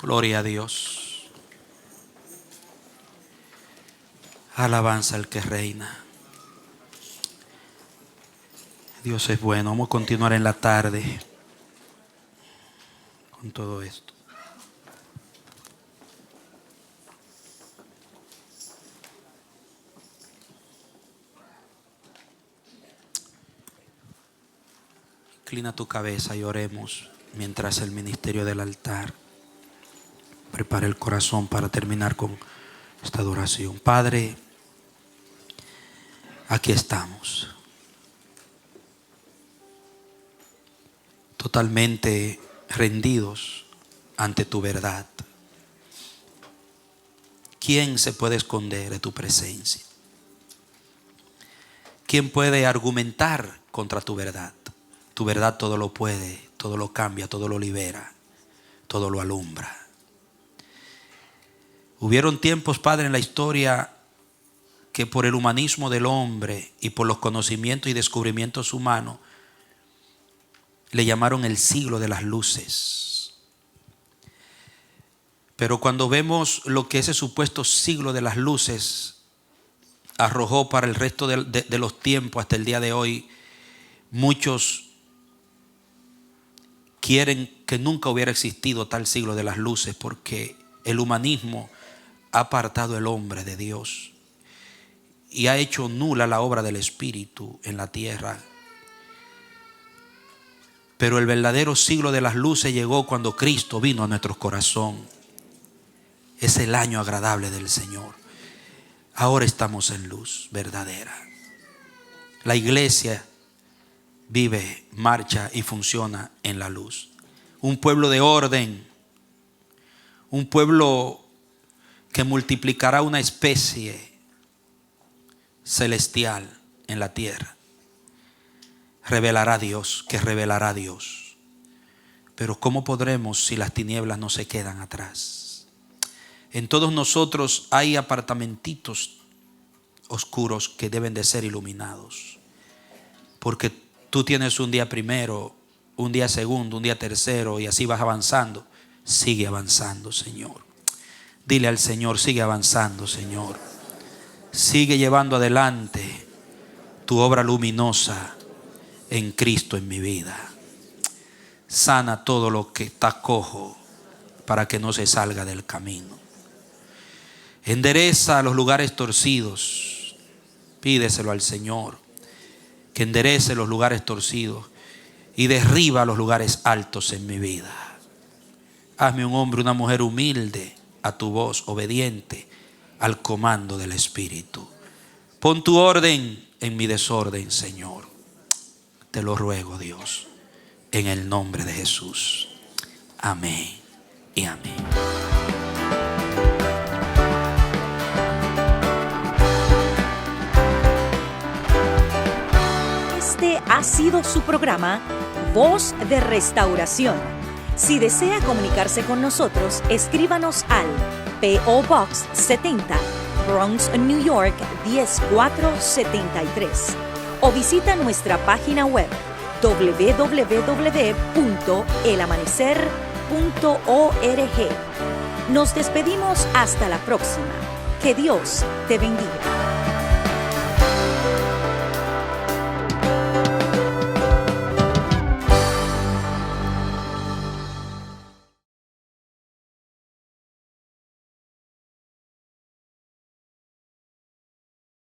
Gloria a Dios. Alabanza al que reina. Dios es bueno. Vamos a continuar en la tarde con todo esto. Inclina tu cabeza y oremos mientras el ministerio del altar prepara el corazón para terminar con esta adoración. Padre, aquí estamos, totalmente rendidos ante tu verdad. ¿Quién se puede esconder de tu presencia? ¿Quién puede argumentar contra tu verdad? Tu verdad todo lo puede, todo lo cambia, todo lo libera, todo lo alumbra. Hubieron tiempos, Padre, en la historia que por el humanismo del hombre y por los conocimientos y descubrimientos humanos le llamaron el siglo de las luces. Pero cuando vemos lo que ese supuesto siglo de las luces arrojó para el resto de los tiempos hasta el día de hoy, muchos quieren que nunca hubiera existido tal siglo de las luces, porque el humanismo ha apartado al hombre de Dios y ha hecho nula la obra del Espíritu en la tierra. Pero el verdadero siglo de las luces llegó cuando Cristo vino a nuestro corazón. Es el año agradable del Señor. Ahora estamos en luz verdadera. La iglesia vive, marcha y funciona en la luz. Un pueblo de orden, un pueblo que multiplicará una especie celestial en la tierra. Revelará a Dios, que revelará a Dios. Pero ¿cómo podremos si las tinieblas no se quedan atrás? En todos nosotros hay apartamentitos oscuros que deben de ser iluminados. Porque tú tienes un día primero, un día segundo, un día tercero y así vas avanzando. Sigue avanzando, Señor. Dile al Señor, sigue avanzando, Señor. Sigue llevando adelante tu obra luminosa en Cristo en mi vida. Sana todo lo que está cojo para que no se salga del camino. Endereza los lugares torcidos. Pídeselo al Señor, que enderece los lugares torcidos y derriba los lugares altos en mi vida. Hazme un hombre, una mujer humilde a tu voz, obediente al comando del Espíritu. Pon tu orden en mi desorden, Señor. Te lo ruego, Dios, en el nombre de Jesús. Amén y amén. Este ha sido su programa Voz de Restauración. Si desea comunicarse con nosotros, escríbanos al P.O. Box 70, Bronx, New York 10473 o visita nuestra página web www.elamanecer.org. Nos despedimos hasta la próxima. Que Dios te bendiga.